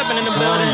Stepping in the building.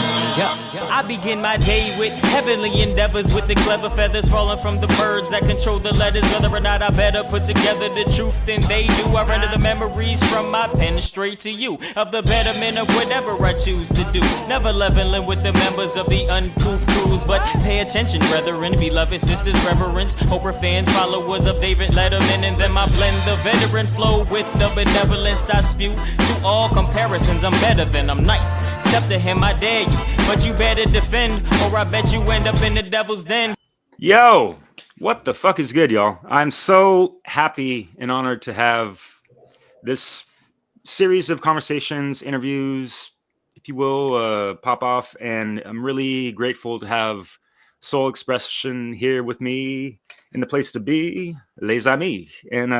I begin my day with heavenly endeavors, with the clever feathers falling from the birds that control the letters. Whether or not I better put together the truth than they do, I render the memories from my pen straight to you, of the betterment of whatever I choose to do. Never leveling with the members of the uncouth crews, but pay attention, brethren, beloved sisters, reverence, Oprah fans, followers of David Letterman, and then I blend the veteran flow with the benevolence I spew. To all comparisons, I'm better than I'm nice. Step to him, I dare you, but you better defend, or I bet you end up in the devil's den. Yo, what the fuck is good, y'all? I'm so happy and honored to have this series of conversations, interviews, if you will, pop off, and I'm really grateful to have Sol Xprsn here with me in the place to be, les amis. And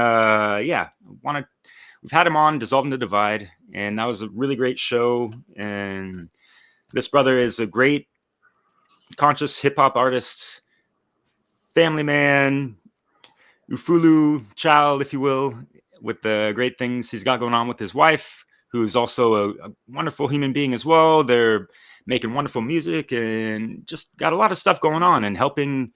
we've had him on Dissolving the Divide, and that was a really great show. And this brother is a great conscious hip-hop artist, family man, Ufulu child, if you will, with the great things he's got going on with his wife, who's also a wonderful human being as well. They're making wonderful music and just got a lot of stuff going on and helping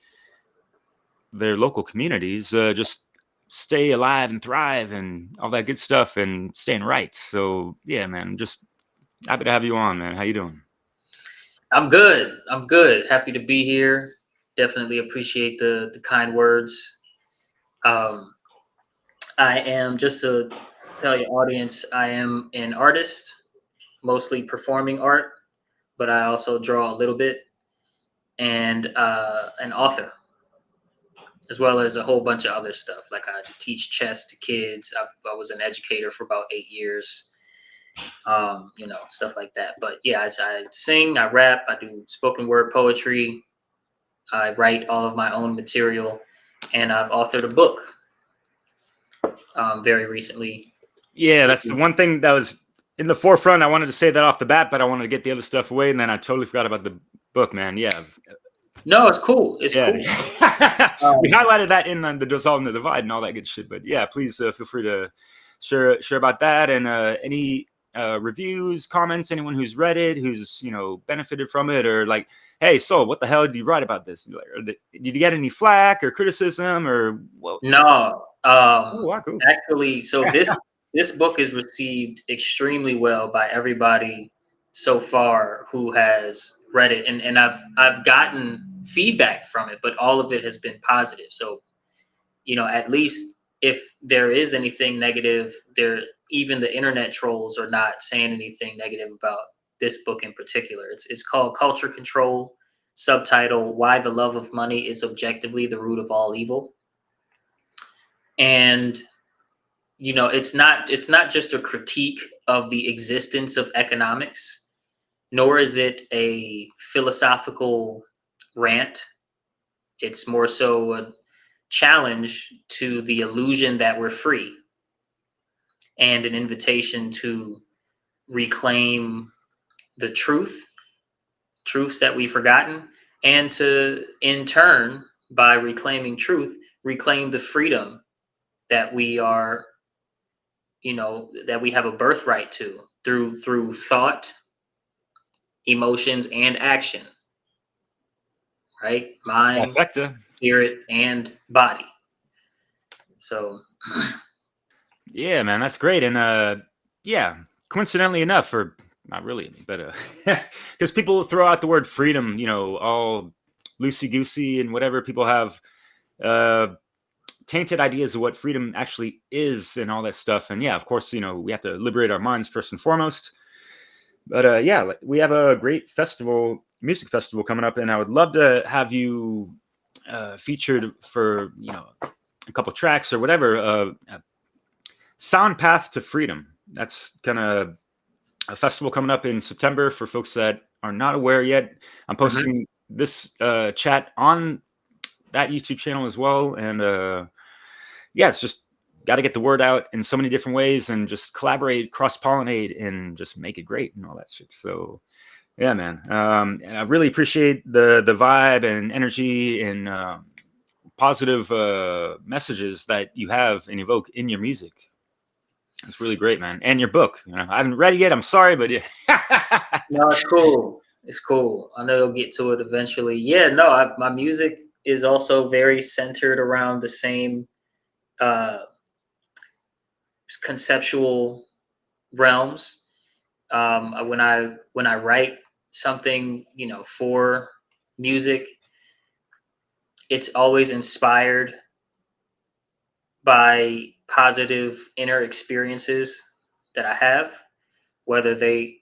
their local communities just stay alive and thrive and all that good stuff and staying right. So yeah, man, just happy to have you on, man. How you doing? I'm good. Happy to be here. Definitely appreciate the kind words. I am, just to tell your audience, I am an artist, mostly performing art, but I also draw a little bit, and an author, as well as a whole bunch of other stuff. Like I teach chess to kids. I was an educator for about 8 years. Stuff like that. But yeah, I sing, I rap, I do spoken word poetry, I write all of my own material, and I've authored a book very recently. Yeah, that's the one thing that was in the forefront. I wanted to say that off the bat, but I wanted to get the other stuff away, and then I totally forgot about the book, man. Yeah. No, it's cool. It's cool. We highlighted that in the Dissolving the Divide and all that good shit. But yeah, please feel free to share about that, and any reviews, comments, anyone who's read it, who's benefited from it, or like, hey, Sol, what the hell did you write about this? Did you get any flack or criticism or what? No, cool. Actually, so this book is received extremely well by everybody so far who has read it, and I've gotten feedback from it, but all of it has been positive. So, at least if there is anything negative, even the internet trolls are not saying anything negative about this book in particular. It's called Culture Control, subtitle, Why the Love of Money is Objectively the Root of All Evil. And, it's not just a critique of the existence of economics, nor is it a philosophical rant. It's more so a challenge to the illusion that we're free, and an invitation to reclaim the truths that we've forgotten, and to, in turn, by reclaiming truth, reclaim the freedom that we are, that we have a birthright to through thought, emotions, and action, right? Mind, spirit, and body. So yeah, man, that's great. And coincidentally enough, or not really, but because people throw out the word freedom, all loosey-goosey and whatever, people have tainted ideas of what freedom actually is and all that stuff. And yeah, of course, we have to liberate our minds first and foremost. But we have a great music festival coming up, and I would love to have you featured for a couple tracks or whatever. Sound Path to Freedom. That's kind of a festival coming up in September for folks that are not aware yet. I'm posting this chat on that YouTube channel as well, and it's just got to get the word out in so many different ways and just collaborate, cross-pollinate, and just make it great and all that shit. So yeah, man. And I really appreciate the vibe and energy and positive messages that you have and evoke in your music. It's really great, man. And your book. I haven't read it yet. I'm sorry, but yeah. No, it's cool. It's cool. I know you'll get to it eventually. Yeah, no, my music is also very centered around the same uh, conceptual realms. When I write something, for music, it's always inspired by positive inner experiences that I have, whether they,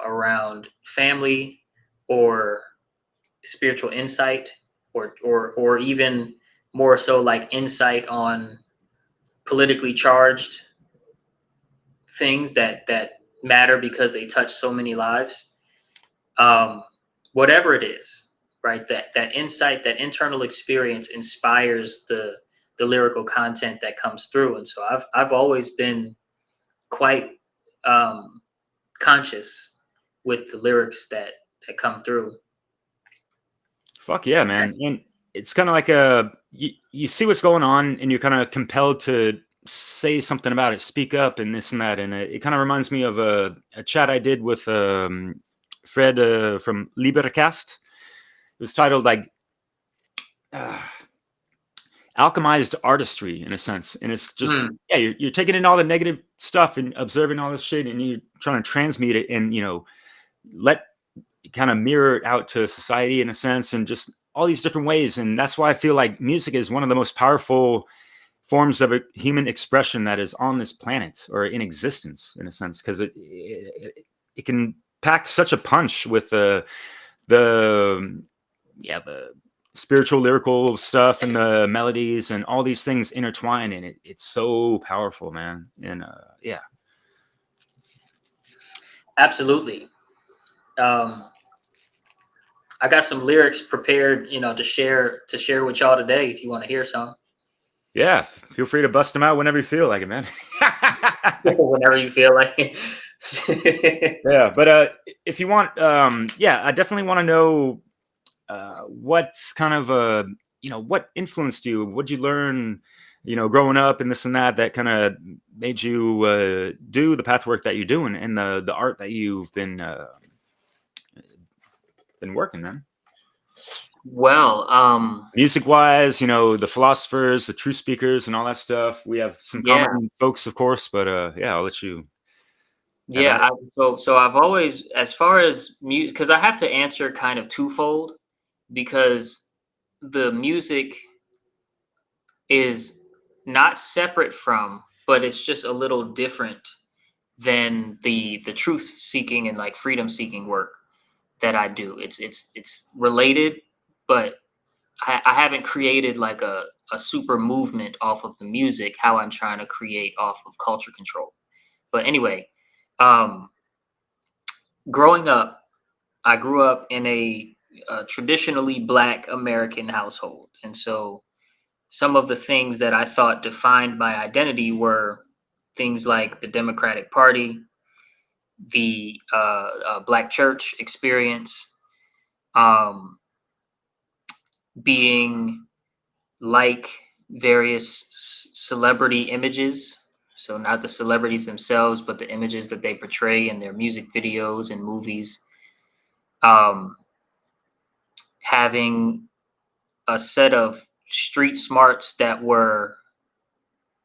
around family or spiritual insight, or even more so like insight on politically charged things that matter because they touch so many lives. um, Whatever it is, right? That insight, that internal experience inspires the lyrical content that comes through. And so I've always been quite um, conscious with the lyrics that come through. Fuck yeah, man. And it's kind of like you see what's going on and you're kind of compelled to say something about it, speak up and this and that. And it kind of reminds me of a chat I did with Fred from Libercast. It was titled like uh, alchemized artistry in a sense. And it's just, yeah, you're taking in all the negative stuff and observing all this shit and you're trying to transmute it and, let kind of mirror it out to society in a sense and just all these different ways. And that's why I feel like music is one of the most powerful forms of a human expression that is on this planet or in existence in a sense, because it can pack such a punch with the spiritual lyrical stuff and the melodies and all these things intertwine and it's so powerful, man. And yeah. Absolutely. I got some lyrics prepared, to share with y'all today if you want to hear some. Yeah, feel free to bust them out whenever you feel like it, man. Whenever you feel like it. Yeah, but if you want, I definitely want to know what's kind of what influenced you. What'd you learn, growing up and this and that kind of made you do the pathwork that you're doing and the art that you've been working, man. Well, music wise, the philosophers, the true speakers, and all that stuff. We have some common folks, of course, but I'll let you. Yeah, so I've always, as far as music, because I have to answer kind of twofold, because the music is not separate from, but it's just a little different than the truth seeking and like freedom seeking work that I do. It's related, but I haven't created like a super movement off of the music, how I'm trying to create off of culture control. But anyway, growing up, I grew up in a traditionally Black American household. And so some of the things that I thought defined my identity were things like the Democratic Party, the Black church experience, being like various celebrity images. So not the celebrities themselves, but the images that they portray in their music videos and movies. Having a set of street smarts that were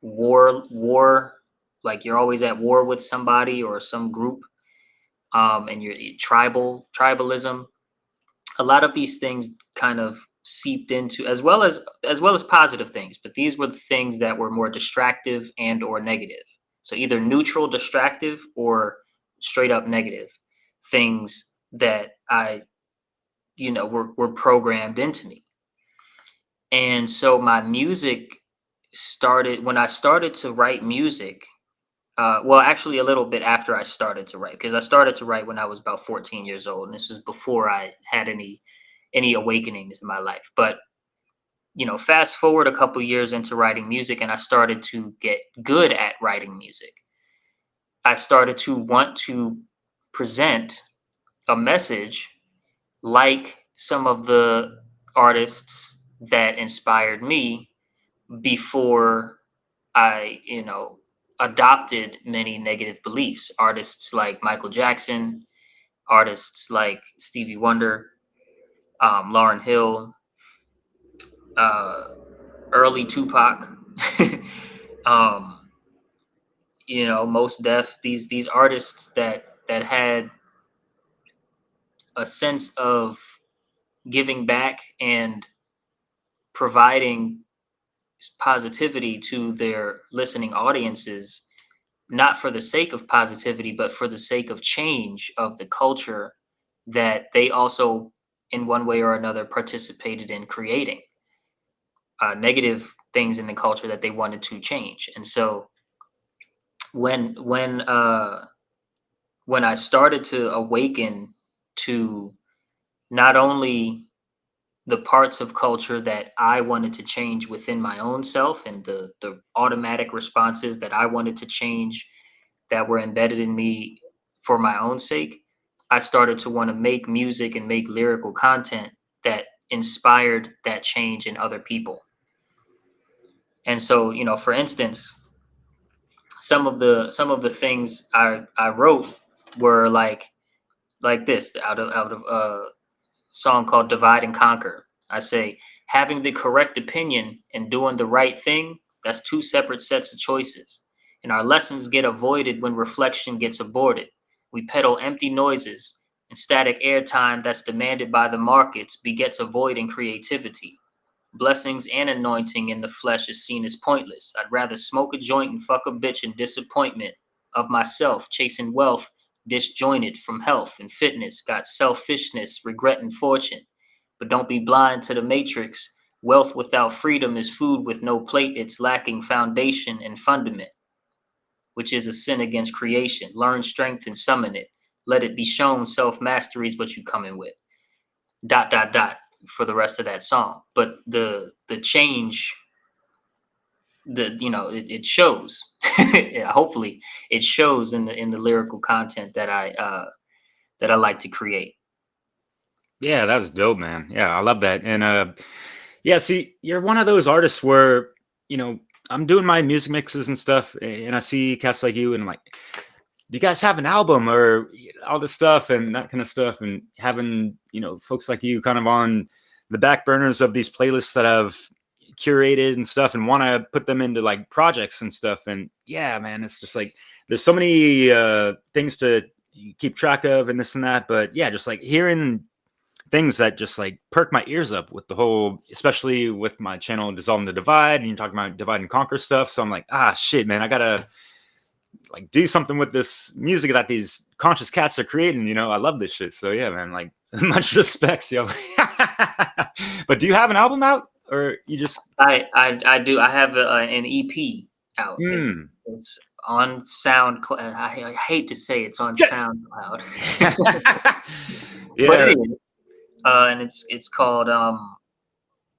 war, like you're always at war with somebody or some group, and you're tribalism. A lot of these things kind of seeped into, as well as positive things, but these were the things that were more distractive and or negative. So either neutral distractive or straight up negative things that I were programmed into me. And so my music started when I started to write music. Well, actually, a little bit after I started to write, because I started to write when I was about 14 years old, and this was before I had any awakenings in my life. But fast forward a couple years into writing music, and I started to get good at writing music. I started to want to present a message like some of the artists that inspired me before I, adopted many negative beliefs. Artists like Michael Jackson, artists like Stevie Wonder, Lauryn Hill, early Tupac, um, Most Def. These artists that had a sense of giving back and providing positivity to their listening audiences, not for the sake of positivity, but for the sake of change of the culture that they also, in one way or another, participated in creating negative things in the culture that they wanted to change. And so when when uh, when I started to awaken to not only the parts of culture that I wanted to change within my own self and the automatic responses that I wanted to change that were embedded in me for my own sake, I started to want to make music and make lyrical content that inspired that change in other people. And so, for instance, some of the things I wrote were like this out of a song called Divide and Conquer. I say, having the correct opinion and doing the right thing, that's two separate sets of choices. And our lessons get avoided when reflection gets aborted. We peddle empty noises, and static airtime that's demanded by the markets begets a void in creativity. Blessings and anointing in the flesh is seen as pointless. I'd rather smoke a joint and fuck a bitch in disappointment of myself, chasing wealth disjointed from health and fitness, got selfishness, regret, and fortune. But don't be blind to the matrix. Wealth without freedom is food with no plate. It's lacking foundation and fundament, which is a sin against creation. Learn strength and summon it. Let it be shown self-mastery is what you come in with. ... For the rest of that song. But the change, it shows. Yeah, hopefully it shows in the lyrical content that I like to create. Yeah, that was dope, man. Yeah, I love that. And yeah, see, you're one of those artists where, you know, I'm doing my music mixes and stuff, and I see cats like you, and I'm like, do you guys have an album or all this stuff and that kind of stuff? And having, folks like you kind of on the back burners of these playlists that I've curated and stuff and want to put them into like projects and stuff. And yeah, man, it's just like, there's so many things to keep track of and this and that. But yeah, just like hearing things that just like perk my ears up with the whole, especially with my channel Dissolve and Divide, and you're talking about divide and conquer stuff. So I'm like, shit, man, I gotta like do something with this music that these conscious cats are creating. I love this shit. So yeah, man, like much respects, yo. But do you have an album out, or you just? I do. I have an EP out. It's on SoundCloud. I hate to say it's on SoundCloud. Yeah. But it is. And it's called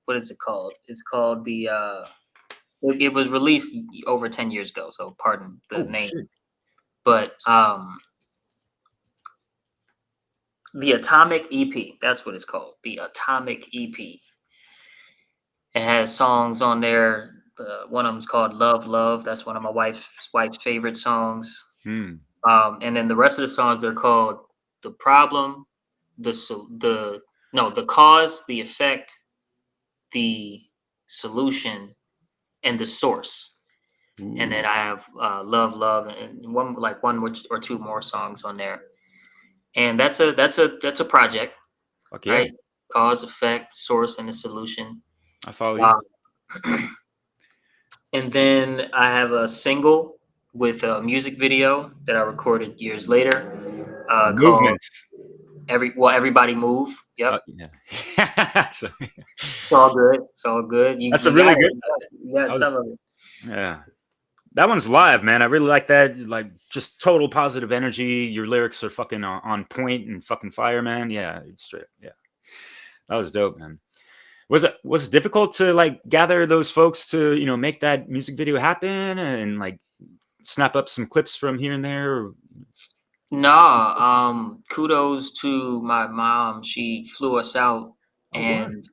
what is it called? It's called the it was released over 10 years ago, so pardon the name. Shit. But the Atomic EP, that's what it's called. The Atomic EP. It has songs on there. One of them's called Love Love. That's one of my wife's favorite songs. And then the rest of the songs, they're called The Problem, the cause, the effect, the solution, and the source. Ooh. And then I have Love Love and one or two more songs on there. And that's a project. Okay. Right? Cause, effect, source, and the solution. I follow you. And then I have a single with a music video that I recorded years later called Everybody Move. Yep. Yeah. It's all good. It's all good. That's a really good. You got some of it. Yeah. That one's live, man. I really like that. Like, just total positive energy. Your lyrics are fucking on point and fucking fire, man. Yeah, it's straight. Yeah, that was dope, man. Was it difficult to like gather those folks to make that music video happen and like snap up some clips from here and there? No, kudos to my mom. She flew us out, and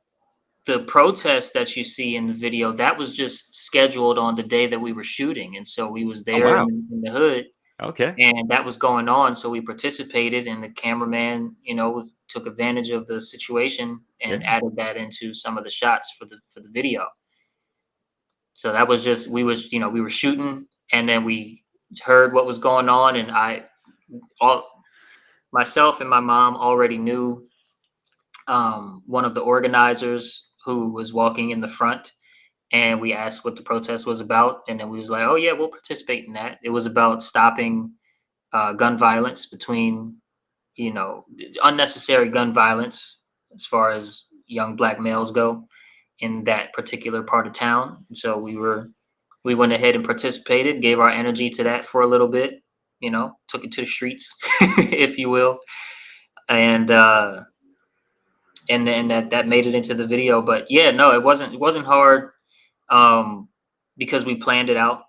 the protest that you see in the video, that was just scheduled on the day that we were shooting. And so we was there in the hood Okay. and that was going on. So we participated, and the cameraman, took advantage of the situation and Yeah. added that into some of the shots for the video. So that was just we were shooting, and then we heard what was going on, and myself and my mom already knew one of the organizers who was walking in the front, and we asked what the protest was about, and then we was like, oh yeah, we'll participate in that. It was about stopping gun violence between, unnecessary gun violence as far as young Black males go in that particular part of town. So we went ahead and participated, gave our energy to that for a little bit, took it to the streets, if you will, and then that made it into the video. But yeah, no, it wasn't hard, because we planned it out.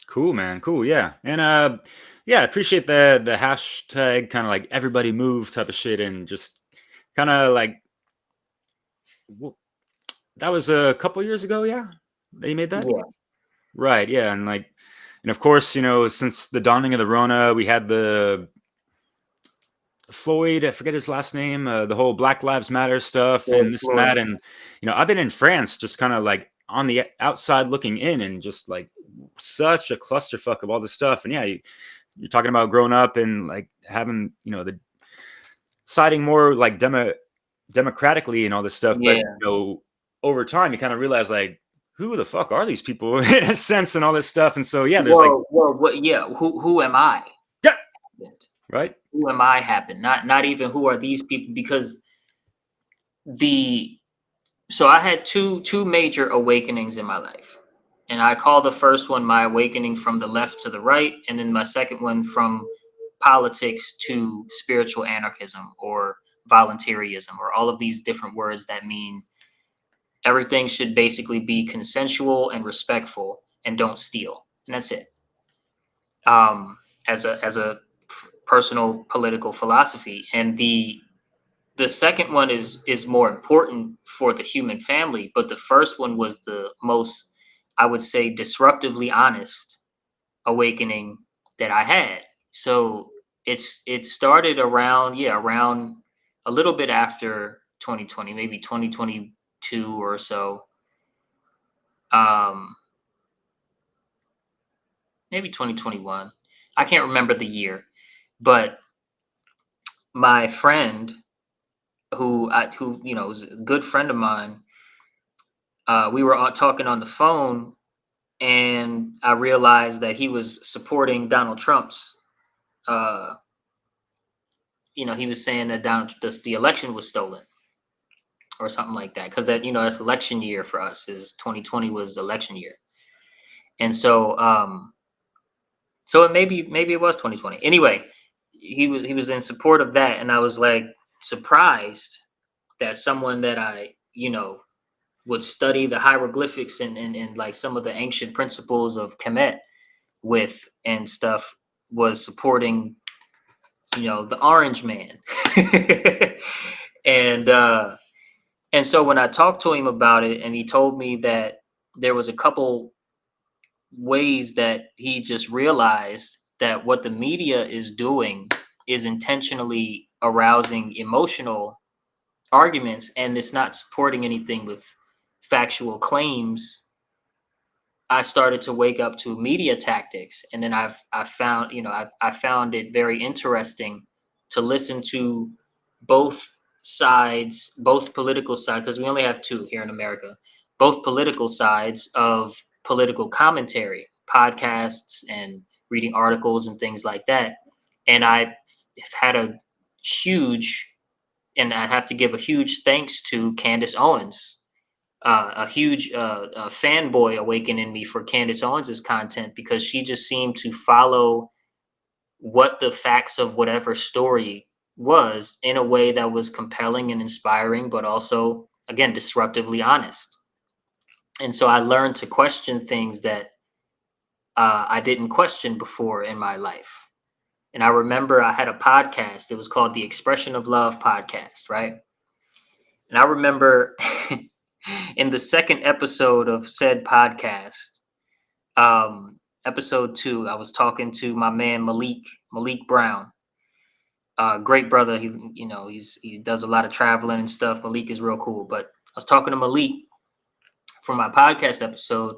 Cool, man. Cool. Yeah. And yeah, I appreciate the hashtag kind of like everybody move type of shit, and just kind of like that was a couple years ago. Yeah, that you made that. Yeah, Right. Yeah. And of course, since the dawning of the Rona, we had the Floyd, I forget his last name, the whole Black Lives Matter stuff George and this and Floyd. that. And, I've been in France just kind of like on the outside looking in, and just like such a clusterfuck of all this stuff. And yeah, you're talking about growing up and like having, the siding more like democratically and all this stuff. But, Yeah. over time, you kind of realize like, who the fuck are these people in a sense and all this stuff. And so, yeah, there's like, Well, what? Yeah. Who am I? yeah, right. Who am I? Happened. Not even who are these people, because the so I had two major awakenings in my life, and I call the first one my awakening from the left to the right, and then my second one from politics to spiritual anarchism or voluntarism, or all of these different words that mean everything should basically be consensual and respectful and don't steal, and that's it. um, as a personal political philosophy. And the second one is more important for the human family, but the first one was the most, I would say, disruptively honest awakening that I had. So it started around a little bit after 2020, maybe 2022 or so. Um, Maybe 2021. I can't remember the year, but my friend, who was a good friend of mine, we were all talking on the phone, and I realized that he was supporting Donald Trump's. Uh, he was saying that the election was stolen or something like that, because that's election year for us. Is 2020 was election year, and so maybe it was 2020. Anyway, he was in support of that, and I was like surprised that someone that I would study the hieroglyphics and like some of the ancient principles of Kemet with and stuff was supporting the Orange Man. and and so when I talked to him about it, and he told me that there was a couple ways that he just realized that what the media is doing is intentionally arousing emotional arguments, and it's not supporting anything with factual claims. I started to wake up to media tactics, and then I found I found it very interesting to listen to both sides, both political sides, because we only have two here in America, both political sides of political commentary, podcasts, and reading articles and things like that. And I had I have to give a huge thanks to Candace Owens, a huge fanboy awakened in me for Candace Owens's content, because she just seemed to follow what the facts of whatever story was in a way that was compelling and inspiring, but also, again, disruptively honest. And so I learned to question things that I didn't question before in my life. And I remember I had a podcast. It was called the Expression of Love podcast, right? And I remember in the second episode of said podcast, episode 2, I was talking to my man Malik Brown. Great brother. He does a lot of traveling and stuff. Malik is real cool. But I was talking to Malik for my podcast episode,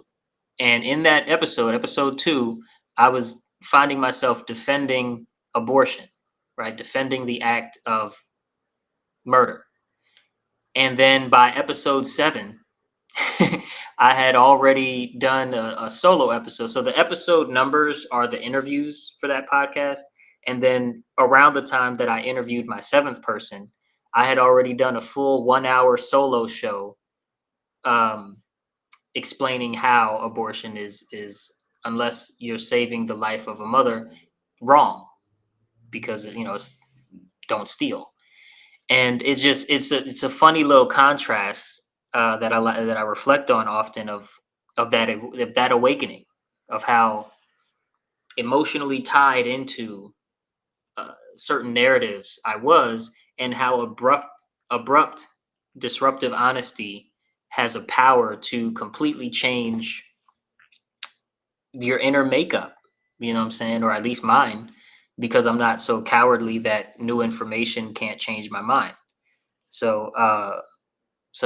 and in that episode 2, I was finding myself defending abortion, right? Defending the act of murder. And then by episode 7, I had already done a solo episode. So the episode numbers are the interviews for that podcast. And then around the time that I interviewed my 7th person, I had already done a full 1-hour solo show explaining how abortion is, unless you're saving the life of a mother, wrong, because it's don't steal. And it's a funny little contrast that I reflect on often of that awakening, of how emotionally tied into certain narratives I was, and how abrupt disruptive honesty has a power to completely change your inner makeup, you know what I'm saying? Or at least mine, because I'm not so cowardly that new information can't change my mind. So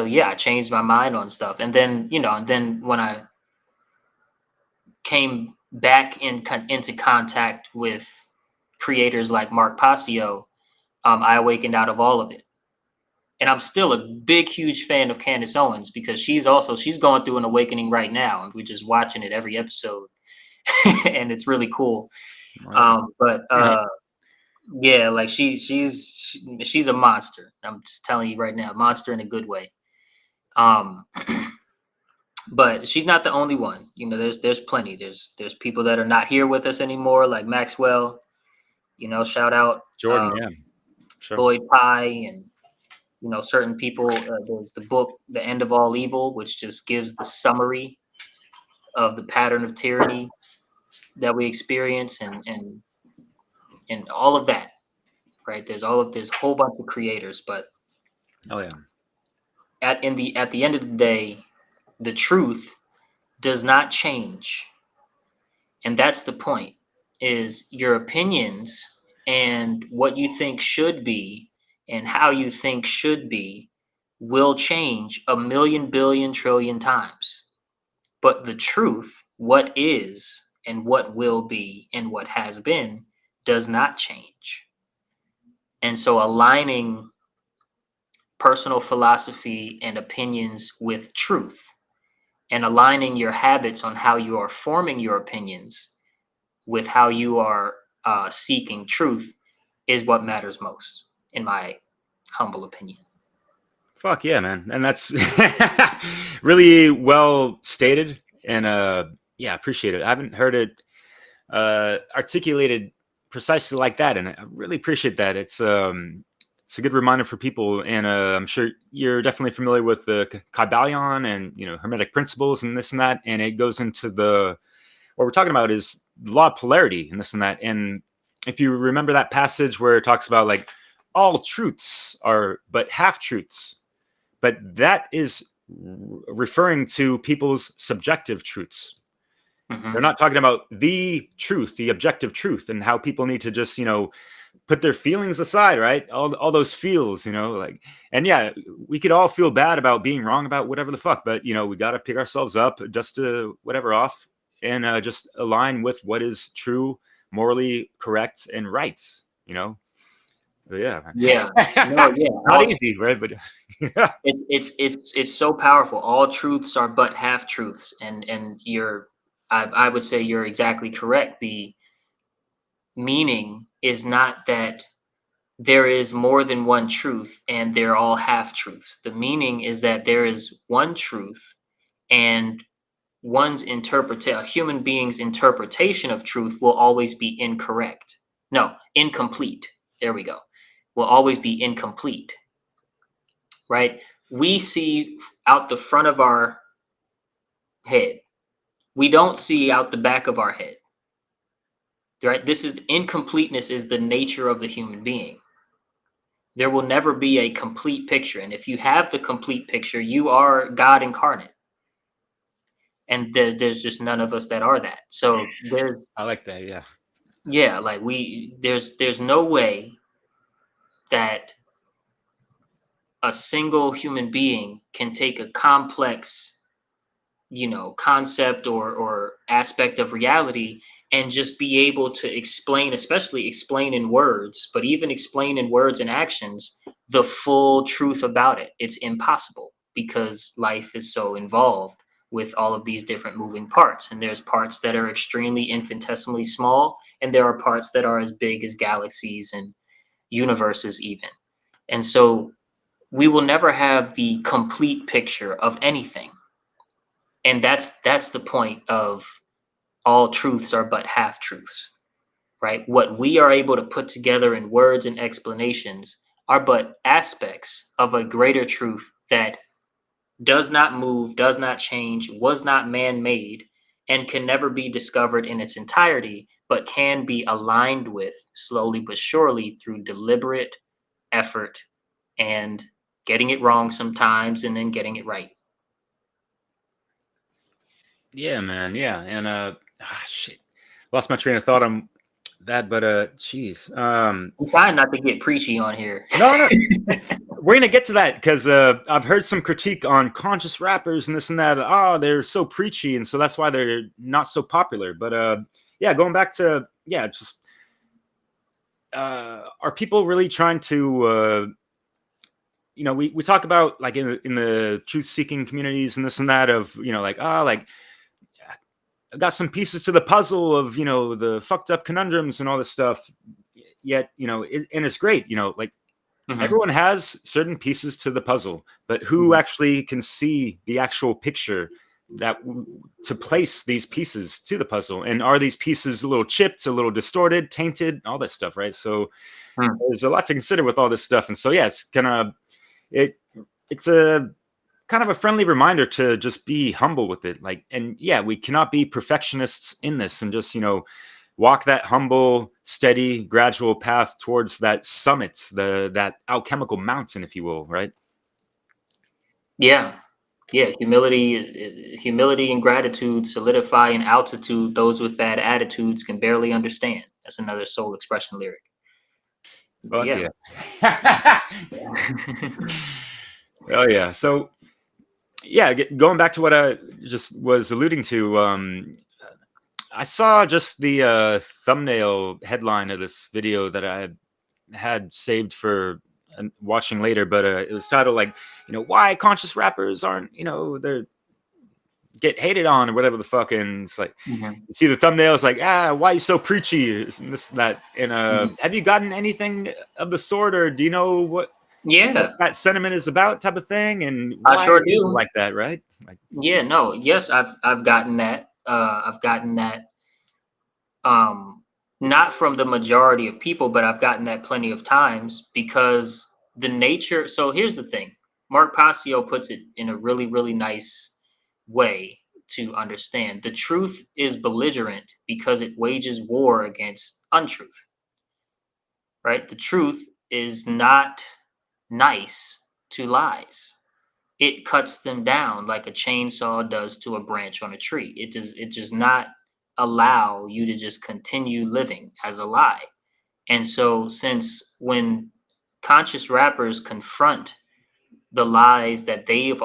yeah, I changed my mind on stuff. And then, when I came back into contact with creators like Mark Passio, I awakened out of all of it. And I'm still a big, huge fan of Candace Owens, because she's going through an awakening right now, and we're just watching it every episode. And it's really cool. Wow. Yeah, like she's a monster. I'm just telling you right now, monster in a good way. But she's not the only one. There's plenty. There's people that are not here with us anymore, like Maxwell. Shout out Jordan, yeah, sure. Lloyd Pye, and certain people. There's the book The End of All Evil, which just gives the summary of the pattern of tyranny that we experience, and all of that, right? There's a whole bunch of creators, but Oh yeah. at the end of the day, the truth does not change. And that's the point, is your opinions and what you think should be and how you think should be will change a million, billion, trillion times. But the truth, what is and what will be and what has been, does not change. And so aligning personal philosophy and opinions with truth, and aligning your habits on how you are forming your opinions with how you are seeking truth, is what matters most, in my humble opinion. Fuck yeah, man. And that's really well stated. And yeah, appreciate it. I haven't heard it articulated precisely like that, and I really appreciate that. It's a good reminder for people, and I'm sure you're definitely familiar with the Kybalion and Hermetic principles and this and that, and it goes into what we're talking about is the law of polarity and this and that. And if you remember that passage where it talks about like all truths are but half truths, but that is referring to people's subjective truths. They're not talking about the truth, the objective truth, and how people need to just, put their feelings aside, right? All those feels, and yeah, we could all feel bad about being wrong about whatever the fuck, but we got to pick ourselves up, dust whatever off, and just align with what is true, morally correct, and right. But yeah, man. Yeah. No, yeah. It's not easy, right? But It's so powerful. All truths are but half truths, and I would say you're exactly correct. The meaning is not that there is more than one truth and they're all half truths. The meaning is that there is one truth, and a human being's interpretation of truth will always be incorrect. No, incomplete. There we go. Will always be incomplete. Right? We see out the front of our head. We don't see out the back of our head. Right? Incompleteness is the nature of the human being. There will never be a complete picture. And if you have the complete picture, you are God incarnate. and there's just none of us that are that. So I like that. Yeah. yeah, like there's no way that a single human being can take a complex, concept or aspect of reality and just be able to explain, especially explain in words, but even explain in words and actions, the full truth about it. It's impossible because life is so involved with all of these different moving parts. And there's parts that are extremely infinitesimally small, and there are parts that are as big as galaxies and universes, even. And so we will never have the complete picture of anything. And that's the point of all truths are but half truths, right? What we are able to put together in words and explanations are but aspects of a greater truth that does not move, does not change, was not man-made, and can never be discovered in its entirety, but can be aligned with slowly but surely through deliberate effort and getting it wrong sometimes and then getting it right. Yeah, man. Yeah. And shit. Lost my train of thought on that, but geez. I'm trying not to get preachy on here. No. We're gonna get to that because I've heard some critique on conscious rappers and this and that. Oh, they're so preachy, and so that's why they're not so popular. But yeah, going back to just are people really trying to we talk about like in the truth seeking communities and this and that of like like I got some pieces to the puzzle of the fucked up conundrums and all this stuff. Yet and it's great. Like everyone has certain pieces to the puzzle, but who actually can see the actual picture to place these pieces to the puzzle? And are these pieces a little chipped, a little distorted, tainted, all that stuff, right? So there's a lot to consider with all this stuff. And so yeah, it's a kind of a friendly reminder to just be humble with it. Like, and yeah, we cannot be perfectionists in this and just walk that humble, steady, gradual path towards that summit, that alchemical mountain, if you will, right? Yeah. Humility and gratitude solidify in altitude. Those with bad attitudes can barely understand. That's another Soul Xprsn lyric. Fuck Yeah. Oh yeah. So yeah, going back to what I just was alluding to, I saw just the thumbnail headline of this video that I had saved for watching later, but it was titled like, why conscious rappers aren't, they're get hated on or whatever the fuck. And it's like, you see the thumbnail, it's like, why are you so preachy? And this and that. And have you gotten anything of the sort, or do you know what that sentiment is about, type of thing? And why I sure are people do. like that, right? Like, Yes, I've gotten that. I've gotten that. Not from the majority of people, but I've gotten that plenty of times because the nature. So here's the thing. Mark Passio puts it in a really, really nice way to understand. The truth is belligerent because it wages war against untruth, right? The truth is not nice to lies. It cuts them down like a chainsaw does to a branch on a tree. It does not allow you to just continue living as a lie. And so since when conscious rappers confront the lies that they've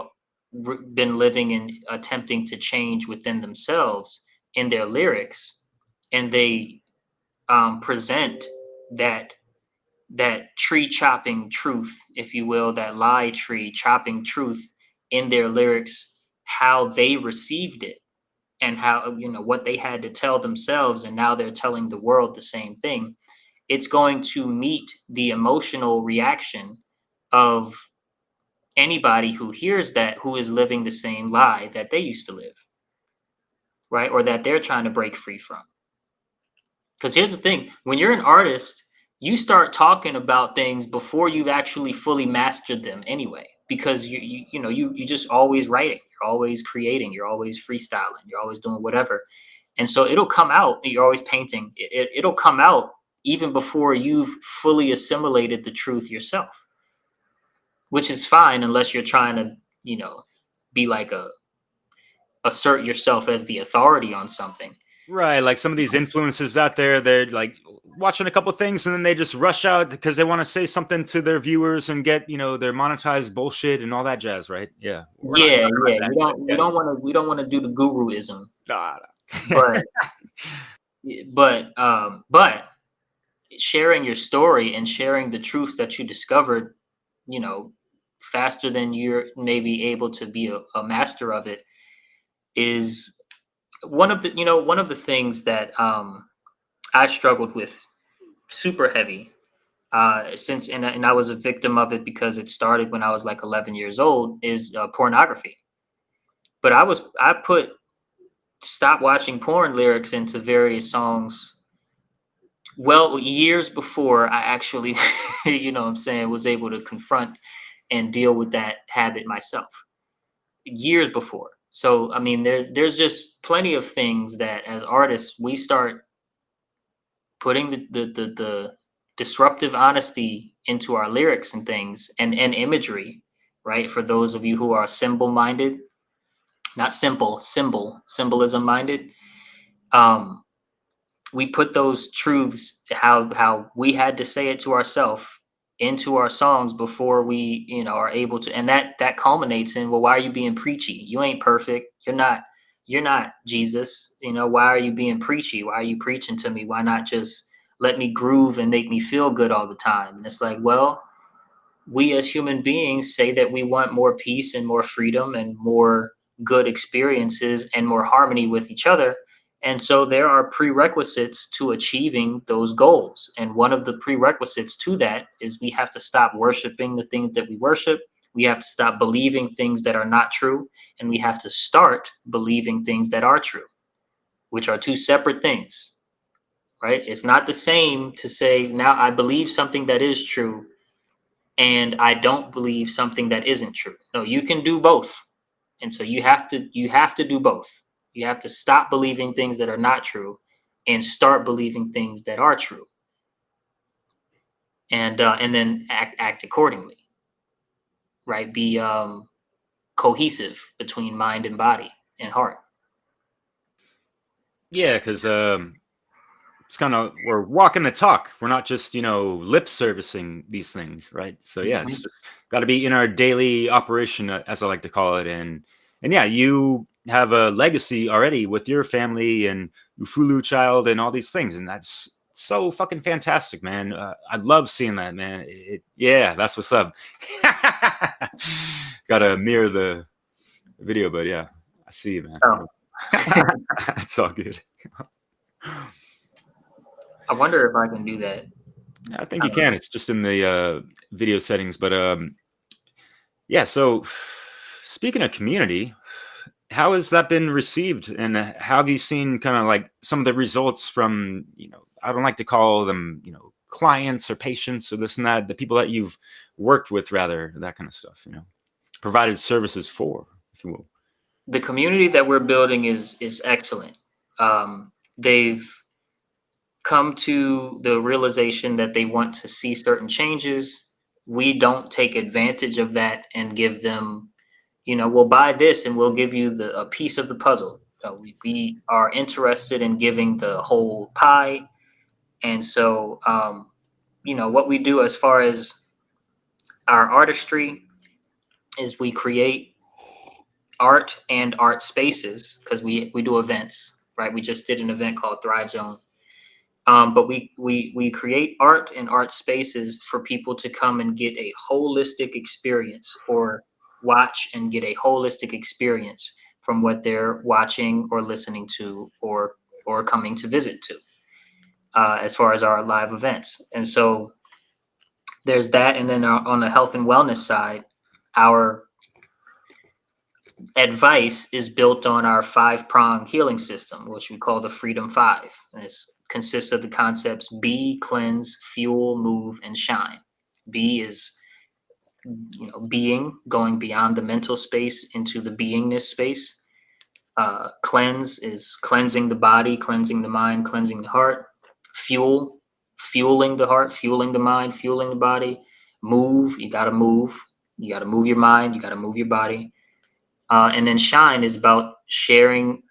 been living and attempting to change within themselves in their lyrics, and they present that tree chopping truth, if you will, that lie tree chopping truth in their lyrics, how they received it and how what they had to tell themselves, and now they're telling the world the same thing. It's going to meet the emotional reaction of anybody who hears that, who is living the same lie that they used to live, right? Or that they're trying to break free from. Because here's the thing, when you're an artist, you start talking about things before you've actually fully mastered them anyway, because you just always writing, you're always creating, you're always freestyling, you're always doing whatever. And so it'll come out, you're always painting, it'll come out even before you've fully assimilated the truth yourself, which is fine unless you're trying to, be like a assert yourself as the authority on something. Right, like some of these influencers out there, they're like watching a couple things and then they just rush out because they want to say something to their viewers and get, their monetized bullshit and all that jazz, right? Yeah. We're not Yeah, talking about yeah. that, but We don't want to do the guruism, nah. but but sharing your story and sharing the truth that you discovered, you know, faster than you're maybe able to be a master of it, is one of the things that I struggled with super heavy, since and I was a victim of it because it started when I was like 11 years old, is pornography. But I put stop watching porn lyrics into various songs well years before I actually what I'm saying, was able to confront and deal with that habit myself, years before. So I mean, there's just plenty of things that as artists we start putting the disruptive honesty into our lyrics and things, and imagery, right? For those of you who are symbol minded, not simple, symbolism minded, um, we put those truths, how we had to say it to ourselves, into our songs before we are able to, and that culminates in, well, why are you being preachy? You ain't perfect. You're not Jesus. Why are you being preachy? Why are you preaching to me? Why not just let me groove and make me feel good all the time? And it's like, well, we as human beings say that we want more peace and more freedom and more good experiences and more harmony with each other. And so there are prerequisites to achieving those goals. And one of the prerequisites to that is we have to stop worshiping the things that we worship. We have to stop believing things that are not true. And we have to start believing things that are true, which are two separate things, right? It's not the same to say, now I believe something that is true and I don't believe something that isn't true. No, you can do both. And so you have to do both. You have to stop believing things that are not true and start believing things that are true. And then act accordingly. Right? Be cohesive between mind and body and heart. Yeah, because it's kind of, we're walking the talk. We're not just lip servicing these things, right? So yeah, it's just got to be in our daily operation, as I like to call it. And yeah, you have a legacy already with your family and Ufulu child and all these things, and that's so fucking fantastic, man. I love seeing that, man. Yeah, that's what's up. Gotta mirror the video, but yeah, I see you, man. Oh. It's all good. I wonder if I can do that. I think you can. It's just in the video settings. But yeah, so speaking of community, how has that been received? And how have you seen kind of like some of the results from, I don't like to call them, clients or patients or this and that, the people that you've worked with, rather, that kind of stuff, provided services for, if you will. The community that we're building is excellent. They've come to the realization that they want to see certain changes. We don't take advantage of that and give them, we'll buy this and we'll give you a piece of the puzzle. We are interested in giving the whole pie. And so, what we do as far as our artistry is we create art and art spaces, because we do events, right? We just did an event called Thrive Zone. But we create art and art spaces for people to come and get a holistic experience, or watch and get a holistic experience from what they're watching or listening to or coming to visit to, as far as our live events. And so there's that. And then on the health and wellness side, our advice is built on our 5-prong healing system, which we call the Freedom 5. And it consists of the concepts be, cleanse, fuel, move, and shine. Be is being, going beyond the mental space into the beingness space. Cleanse is cleansing the body, cleansing the mind, cleansing the heart. Fuel, fueling the heart, fueling the mind, fueling the body. Move, you got to move. You got to move your mind, you got to move your body. And then shine is about sharing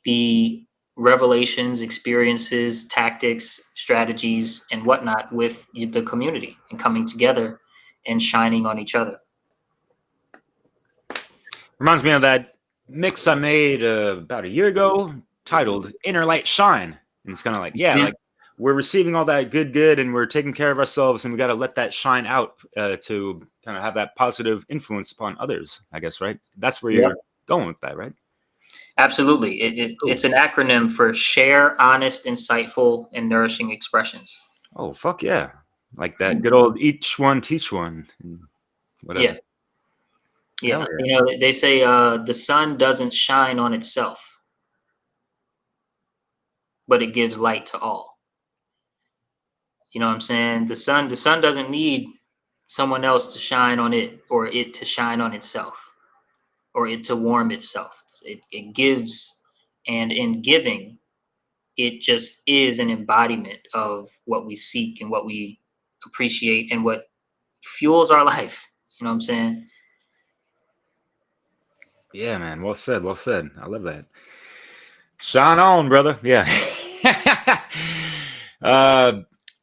the revelations, experiences, tactics, strategies, and whatnot with the community, and coming together and shining on each other. Reminds me of that mix I made about a year ago titled Inner Light Shine. And it's kind of like, like we're receiving all that good, and we're taking care of ourselves, and we got to let that shine out to kind of have that positive influence upon others, I guess, right? That's where you're going with that, right? Absolutely. Cool. It's an acronym for share honest, insightful, and nourishing expressions. Oh, fuck yeah. Like that good old each one teach one. Whatever. Yeah. You know, they say the sun doesn't shine on itself, but it gives light to all. You know what I'm saying? The sun doesn't need someone else to shine on it, or it to shine on itself, or it to warm itself. It gives, and in giving, it just is an embodiment of what we seek and what we appreciate and what fuels our life. You know what I'm saying? Yeah, man. Well said. Well said. I love that. Shine on, brother. Yeah.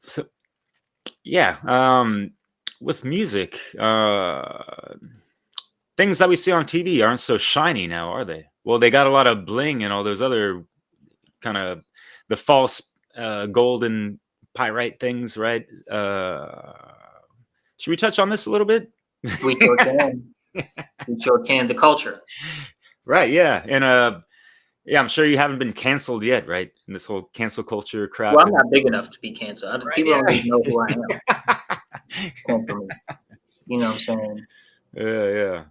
So yeah, with music, things that we see on TV aren't so shiny now, are they? Well, they got a lot of bling and all those other kind of the false golden pyrite things, right? Should we touch on this a little bit? We sure can. We sure can. The culture. Right. Yeah. And yeah, I'm sure you haven't been canceled yet, right? In this whole cancel culture crap. Well, I'm not big enough to be canceled. People don't even know who I am. You know what I'm saying? Yeah.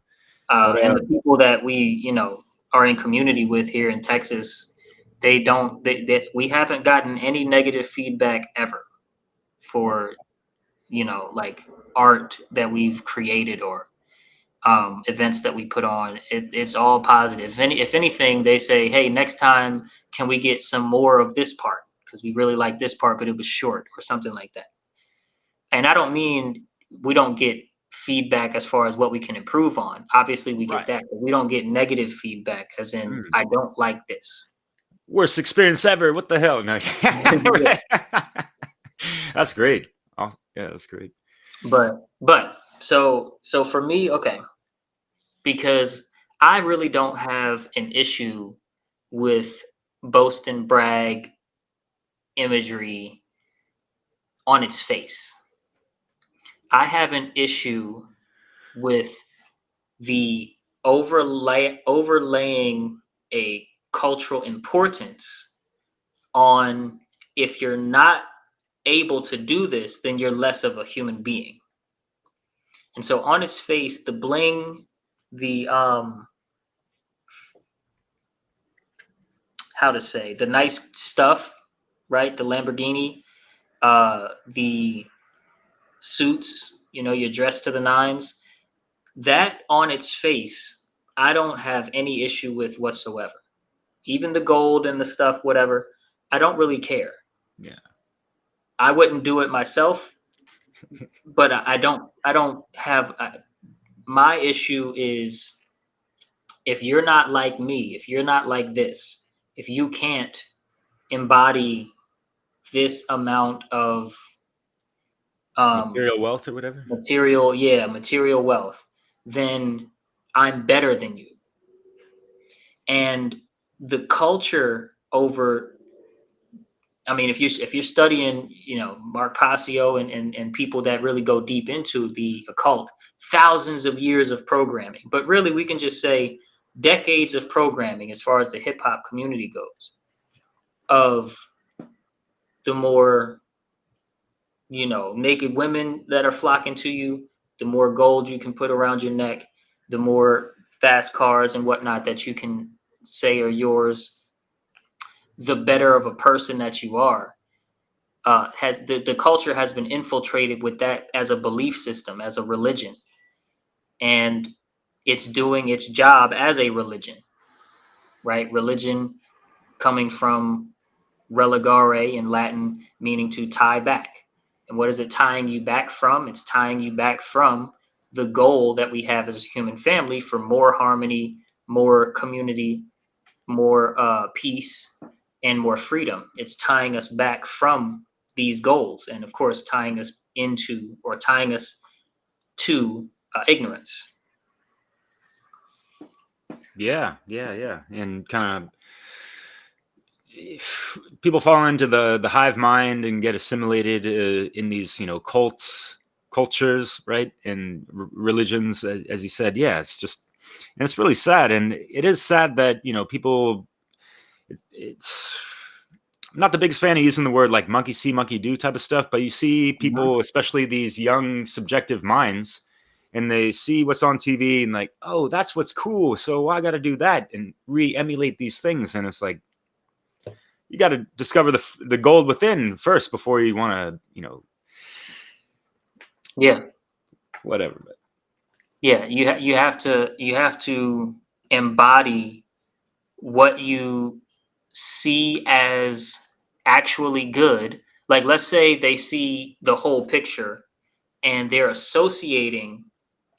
And the people that we, you know, are in community with here in Texas, we haven't gotten any negative feedback ever for, you know, like art that we've created or events that we put on. It's all positive. If anything, they say, hey, next time, can we get some more of this part? Because we really like this part, but it was short or something like that. And I don't mean we don't get feedback as far as what we can improve on. Obviously, we get that, but we don't get negative feedback as in, I don't like this. Worst experience ever. What the hell? No. That's great. Oh, yeah, that's great. But so for me, okay, because I really don't have an issue with boast and brag imagery on its face. I have an issue with the overlaying a cultural importance on, if you're not able to do this, then you're less of a human being. And so on its face, the bling, the how to say, the nice stuff, right? The Lamborghini, the suits, you know, you're dressed to the nines. That on its face, I don't have any issue with whatsoever. Even the gold and the stuff, whatever, I don't really care. Yeah. I wouldn't do it myself, but I don't have, my issue is, if you're not like me, if you're not like this, if you can't embody this amount of material wealth or whatever. Material wealth, then I'm better than you. And the culture over, I mean, if you're studying, you know, Mark Passio and people that really go deep into the occult, thousands of years of programming, but really we can just say decades of programming as far as the hip hop community goes, of the more, you know, naked women that are flocking to you, the more gold you can put around your neck, the more fast cars and whatnot that you can say are yours, the better of a person that you are. Has the culture has been infiltrated with that as a belief system, as a religion, and it's doing its job as a religion, right? Religion coming from religare in Latin, meaning to tie back. And what is it tying you back from? It's tying you back from the goal that we have as a human family for more harmony, more community, more peace, and more freedom. It's tying us back from these goals, and of course, tying us to ignorance. Yeah, and kind of people fall into the hive mind and get assimilated in these cultures, right, and religions, as you said. Yeah, and it's really sad, and it is sad that people. It's I'm not the biggest fan of using the word like monkey see, monkey do type of stuff, but you see people, especially these young subjective minds, and they see what's on TV and like, oh, that's what's cool, so I got to do that and re-emulate these things, and it's like you got to discover the gold within first before you want to, Yeah, whatever. But yeah, you have to embody what you see as actually good. Like, let's say they see the whole picture and they're associating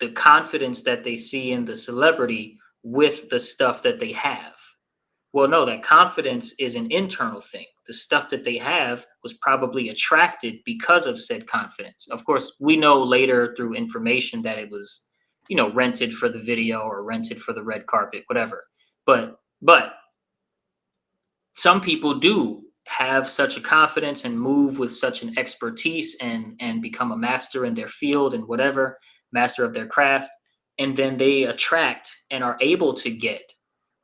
the confidence that they see in the celebrity with the stuff that they have. Well, no, that confidence is an internal thing. The stuff that they have was probably attracted because of said confidence. Of course, we know later through information that it was, rented for the video or rented for the red carpet, whatever. But some people do have such a confidence and move with such an expertise and become a master in their field and whatever, master of their craft, and then they attract and are able to get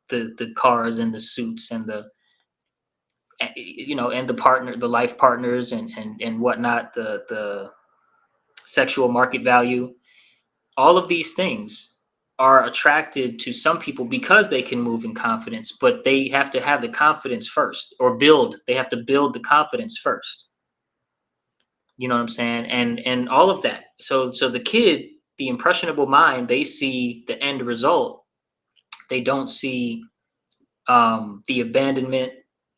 the cars and the suits and the and the life partners and whatnot, the sexual market value. All of these things are attracted to some people because they can move in confidence, but they have to have the confidence first, or they have to build the confidence first. You know what I'm saying? And all of that. So the kid, the impressionable mind, they see the end result. They don't see the abandonment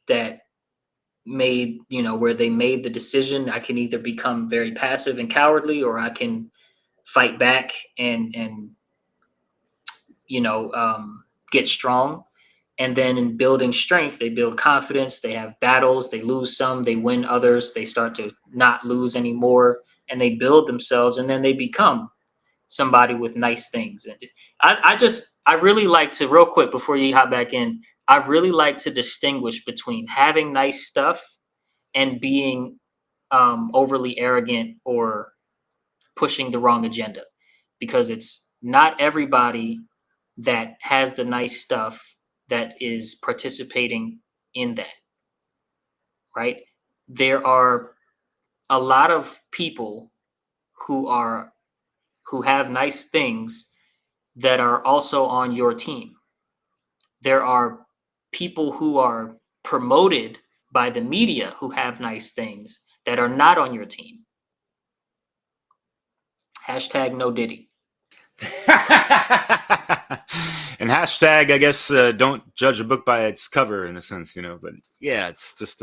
that made, where they made the decision. I can either become very passive and cowardly, or I can fight back and get strong. And then in building strength, they build confidence. They have battles. They lose some, they win others. They start to not lose anymore, and they build themselves, and then they become somebody with nice things. And I really like to, real quick before you hop back in, I really like to distinguish between having nice stuff and being overly arrogant or pushing the wrong agenda, because it's not everybody that has the nice stuff that is participating in that, right? There are a lot of people who have nice things that are also on your team. There are people who are promoted by the media who have nice things that are not on your team. Hashtag no Diddy. And hashtag, I guess, don't judge a book by its cover, in a sense, but yeah, it's just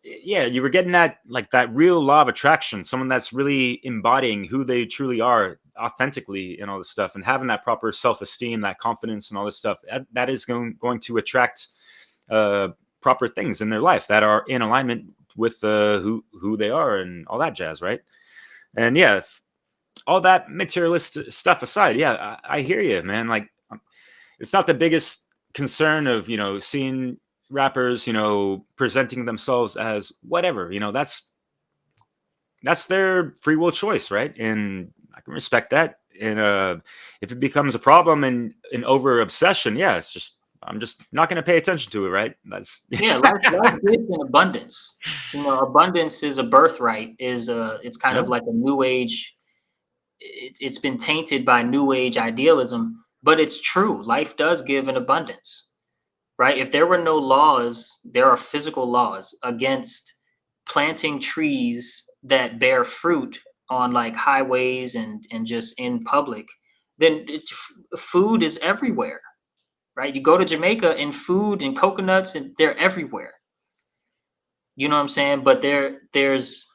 yeah, you were getting at like that real law of attraction, someone that's really embodying who they truly are authentically and all this stuff, and having that proper self-esteem, that confidence and all this stuff, that is going to attract proper things in their life that are in alignment with who they are and all that jazz, right? And yeah, all that materialistic stuff aside, yeah, I hear you, man. Like, it's not the biggest concern of seeing rappers presenting themselves as whatever, that's their free will choice, right? And I can respect that. And if it becomes a problem and an over obsession, yeah, I'm just not going to pay attention to it, right? That's yeah, life is in abundance. Abundance is a birthright. It's kind of like a new age. It's been tainted by new age idealism, but it's true. Life does give an abundance, right? If there were no laws, there are physical laws against planting trees that bear fruit on like highways and just in public, then food is everywhere, right? You go to Jamaica and food and coconuts, and they're everywhere. You know what I'm saying? But there's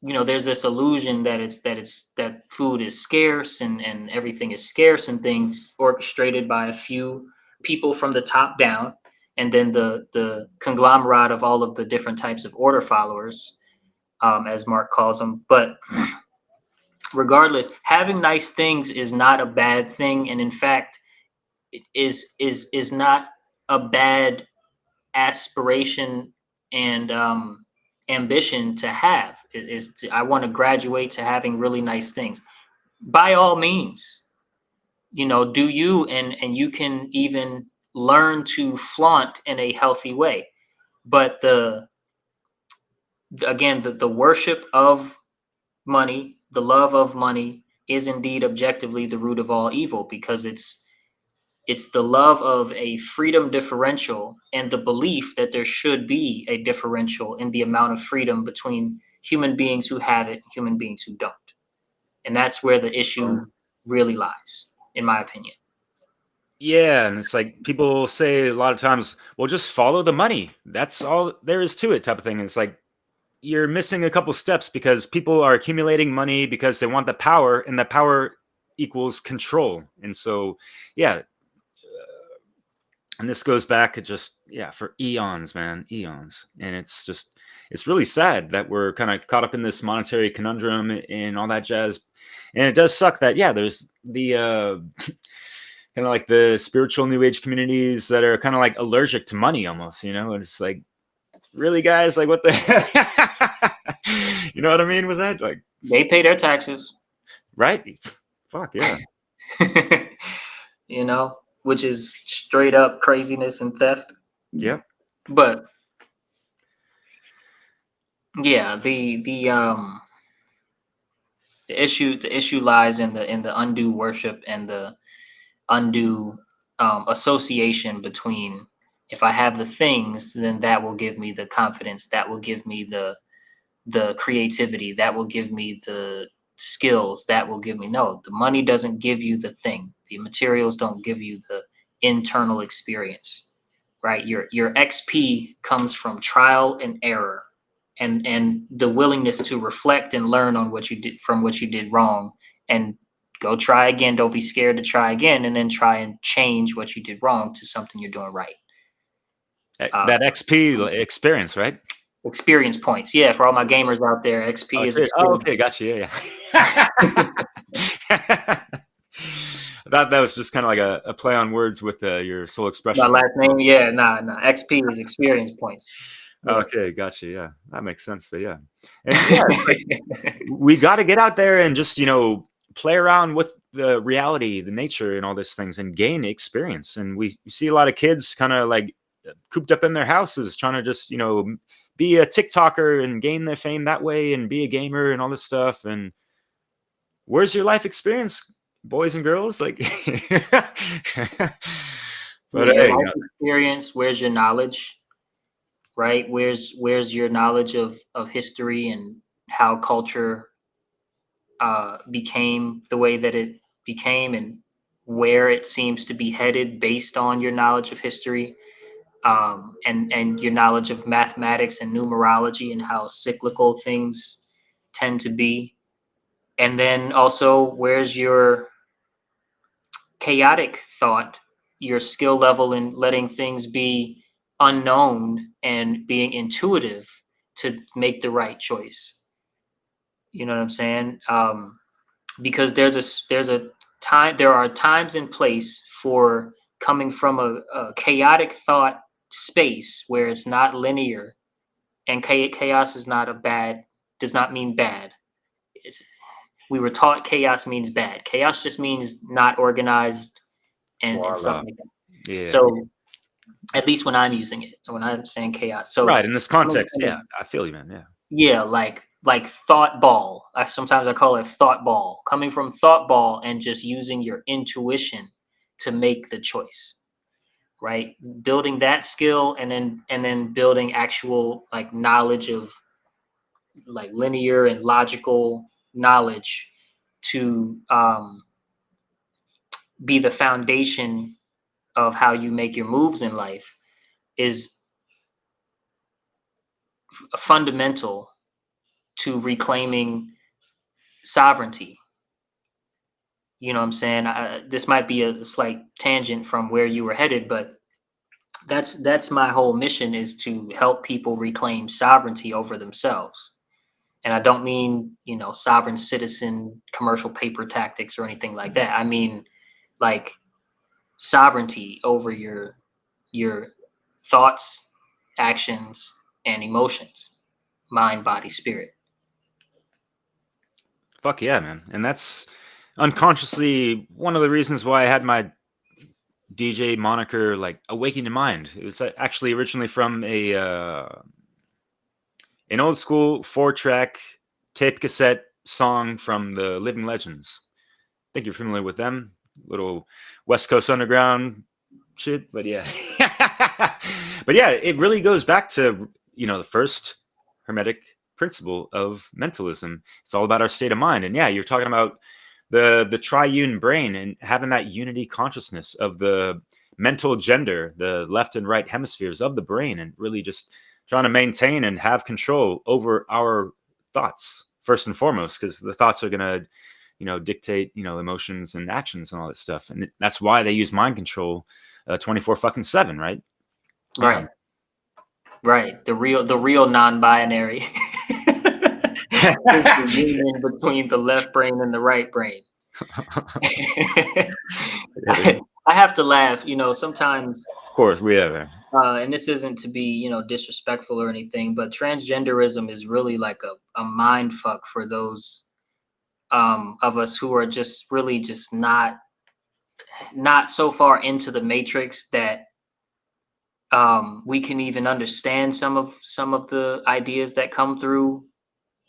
there's this illusion that food is scarce and everything is scarce and things orchestrated by a few people from the top down, and then the conglomerate of all of the different types of order followers, as Mark calls them. But regardless, having nice things is not a bad thing, and in fact, it is not a bad aspiration and ambition to have. I want to graduate to having really nice things. By all means, do you, and you can even learn to flaunt in a healthy way. But the worship of money, the love of money, is indeed objectively the root of all evil, because it's the love of a freedom differential and the belief that there should be a differential in the amount of freedom between human beings who have it and human beings who don't. And that's where the issue really lies, in my opinion. Yeah, and it's like people say a lot of times, well, just follow the money. That's all there is to it, type of thing. And it's like you're missing a couple steps, because people are accumulating money because they want the power, and the power equals control. And so, yeah, and this goes back just for eons, man, eons. And it's really sad that we're kind of caught up in this monetary conundrum and all that jazz. And it does suck that there's the kind of like the spiritual new age communities that are kind of like allergic to money almost, and it's like, really, guys, like, what the you know what I mean with that? Like, they pay their taxes, right? Fuck yeah. Which is straight up craziness and theft. Yeah. But yeah, the issue lies in the undue worship and the undue association between, if I have the things, then that will give me the confidence, that will give me the creativity, that will give me the skills, that will give me. No, the money doesn't give you the thing. The materials don't give you the internal experience, right? Your XP comes from trial and error, and the willingness to reflect and learn on what you did wrong, and go try again. Don't be scared to try again, and then try and change what you did wrong to something you're doing right. That XP experience, right? Experience points. Yeah, for all my gamers out there, XP is experience. Oh, okay, gotcha. Yeah. I thought that was just kind of like a play on words with your Sol Xprsn. My last name, yeah, nah. XP is experience points. Yeah. Okay, gotcha. Yeah, that makes sense. But yeah, and we got to get out there and just play around with the reality, the nature, and all these things, and gain experience. And we see a lot of kids kind of like cooped up in their houses, trying to just be a TikToker and gain their fame that way, and be a gamer and all this stuff. And where's your life experience, boys and girls? Like, but hey, experience. Where's your knowledge? Right? Where's your knowledge of history and how culture became the way that it became, and where it seems to be headed based on your knowledge of history, and your knowledge of mathematics and numerology, and how cyclical things tend to be. And then also, where's your chaotic thought, your skill level in letting things be unknown and being intuitive to make the right choice? You know what I'm saying? Because there are times and place for coming from a chaotic thought space where it's not linear, and chaos is does not mean bad. We were taught chaos means bad. Chaos just means not organized and stuff like that. Yeah. So at least when I'm using it, when I'm saying chaos. So right, in this context, yeah, I feel you, man. Yeah. Yeah, like thought ball. Sometimes I call it thought ball. Coming from thought ball and just using your intuition to make the choice. Right? Building that skill, and then building actual like knowledge of like linear and logical knowledge to be the foundation of how you make your moves in life is fundamental to reclaiming sovereignty. You know what I'm saying? This might be a slight tangent from where you were headed, but that's my whole mission, is to help people reclaim sovereignty over themselves. And I don't mean, sovereign citizen commercial paper tactics or anything like that. I mean, like, sovereignty over your thoughts, actions, and emotions, mind, body, spirit. Fuck yeah, man. And that's unconsciously one of the reasons why I had my DJ moniker, like AwakenYaMind. It was actually originally from an old school 4-track tape cassette song from the Living Legends. I think you're familiar with them. Little West Coast Underground shit, but yeah. But yeah, it really goes back to, the first Hermetic principle of mentalism. It's all about our state of mind. And yeah, you're talking about the triune brain and having that unity consciousness of the mental gender, the left and right hemispheres of the brain, and really just trying to maintain and have control over our thoughts first and foremost, because the thoughts are going to dictate emotions and actions and all that stuff. And that's why they use mind control 24/7, right? Right. Right. The real non-binary is the union between the left brain and the right brain. I have to laugh, sometimes. Of course, we have. And this isn't to be, disrespectful or anything, but transgenderism is really like a mind fuck for those of us who are just really just not so far into the matrix that we can even understand some of the ideas that come through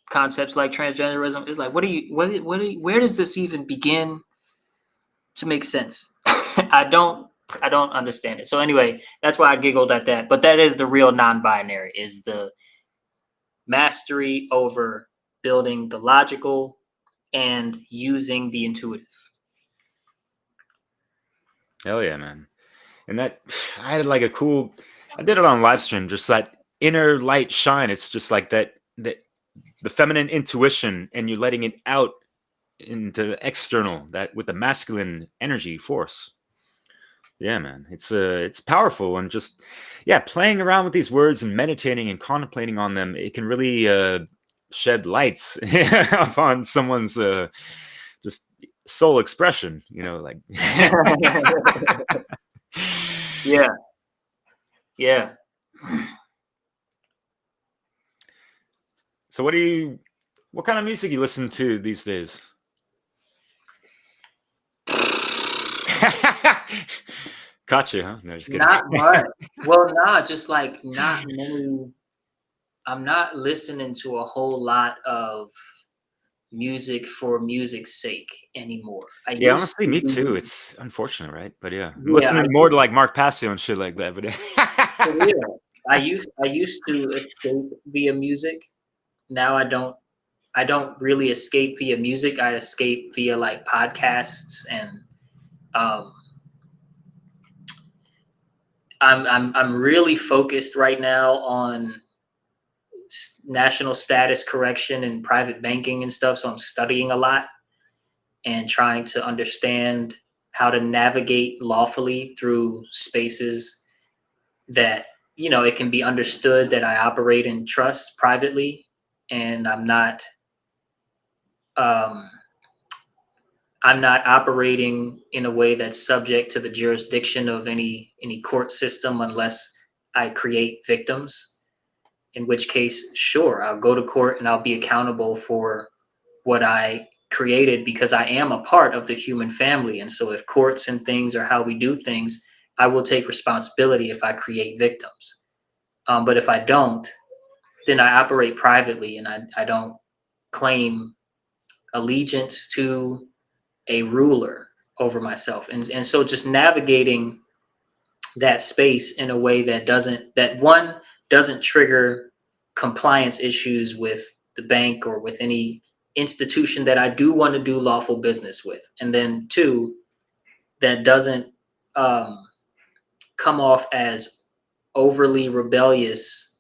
concepts like transgenderism. It's like, where does this even begin to make sense? I don't understand it. So anyway, that's why I giggled at that. But that is the real non-binary, is the mastery over building the logical and using the intuitive. Hell yeah, man. And that, I had like I did it on live stream, just that inner light shine. It's just like that the feminine intuition, and you're letting it out into the external, that with the masculine energy force. Yeah, man, it's powerful. And just playing around with these words and meditating and contemplating on them, it can really shed lights upon someone's just soul expression, like yeah. So what kind of music you listen to these days? Gotcha, huh? No, just kidding. Not much. Well, just like not many. I'm not listening to a whole lot of music for music's sake anymore. Honestly, me too. It's unfortunate, right? But I'm listening more to like Mark Passio and shit like that. But I used to escape via music. Now I don't really escape via music. I escape via like podcasts, and I'm really focused right now on national status correction and private banking and stuff. So I'm studying a lot and trying to understand how to navigate lawfully through spaces that, it can be understood that I operate and trust privately. And I'm not operating in a way that's subject to the jurisdiction of any court system unless I create victims. In which case, sure, I'll go to court and I'll be accountable for what I created, because I am a part of the human family. And so if courts and things are how we do things, I will take responsibility if I create victims. But if I don't, then I operate privately, and I don't claim allegiance to a ruler over myself. And so just navigating that space in a way that doesn't trigger compliance issues with the bank or with any institution that I do want to do lawful business with. And then 2, that doesn't come off as overly rebellious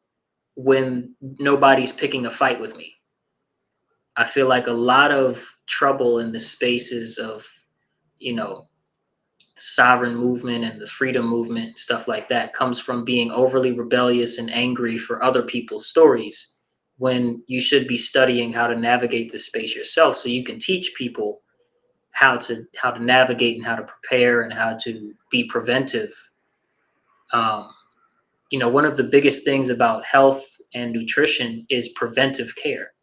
when nobody's picking a fight with me. I feel like a lot of trouble in the spaces of, you know, sovereign movement and the freedom movement, stuff like that, comes from being overly rebellious and angry for other people's stories, when you should be studying how to navigate this space yourself, so you can teach people how to navigate and how to prepare and how to be preventive. um, One of the biggest things about health and nutrition is preventive care,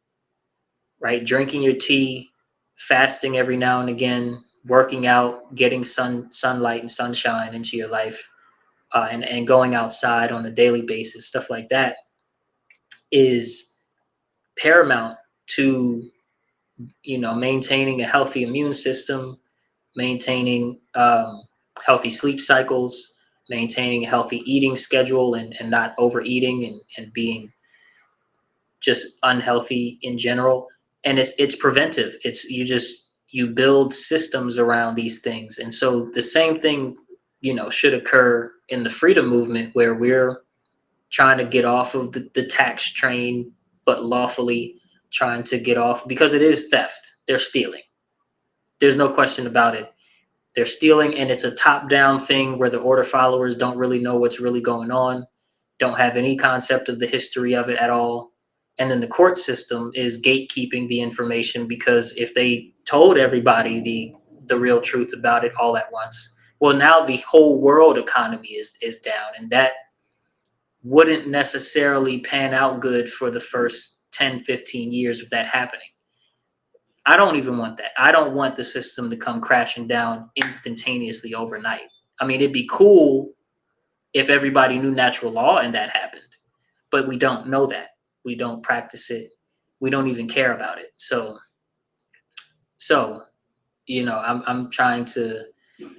right? Drinking your tea, fasting every now and again, working out, getting sunlight and sunshine into your life, and going outside on a daily basis, stuff like that is paramount to, maintaining a healthy immune system, maintaining healthy sleep cycles, maintaining a healthy eating schedule, and not overeating and being just unhealthy in general. And it's preventive. You build systems around these things. And so the same thing, should occur in the freedom movement, where we're trying to get off of the tax train, but lawfully trying to get off, because it is theft. They're stealing. There's no question about it. They're stealing, and it's a top-down thing where the order followers don't really know what's really going on, don't have any concept of the history of it at all. And then the court system is gatekeeping the information, because if they told everybody the real truth about it all at once, well, now the whole world economy is down, and that wouldn't necessarily pan out good for the first 10, 15 years of that happening. I don't even want that. I don't want the system to come crashing down instantaneously overnight. I mean, it'd be cool if everybody knew natural law and that happened, but we don't know that. We don't practice it. We don't even care about it. So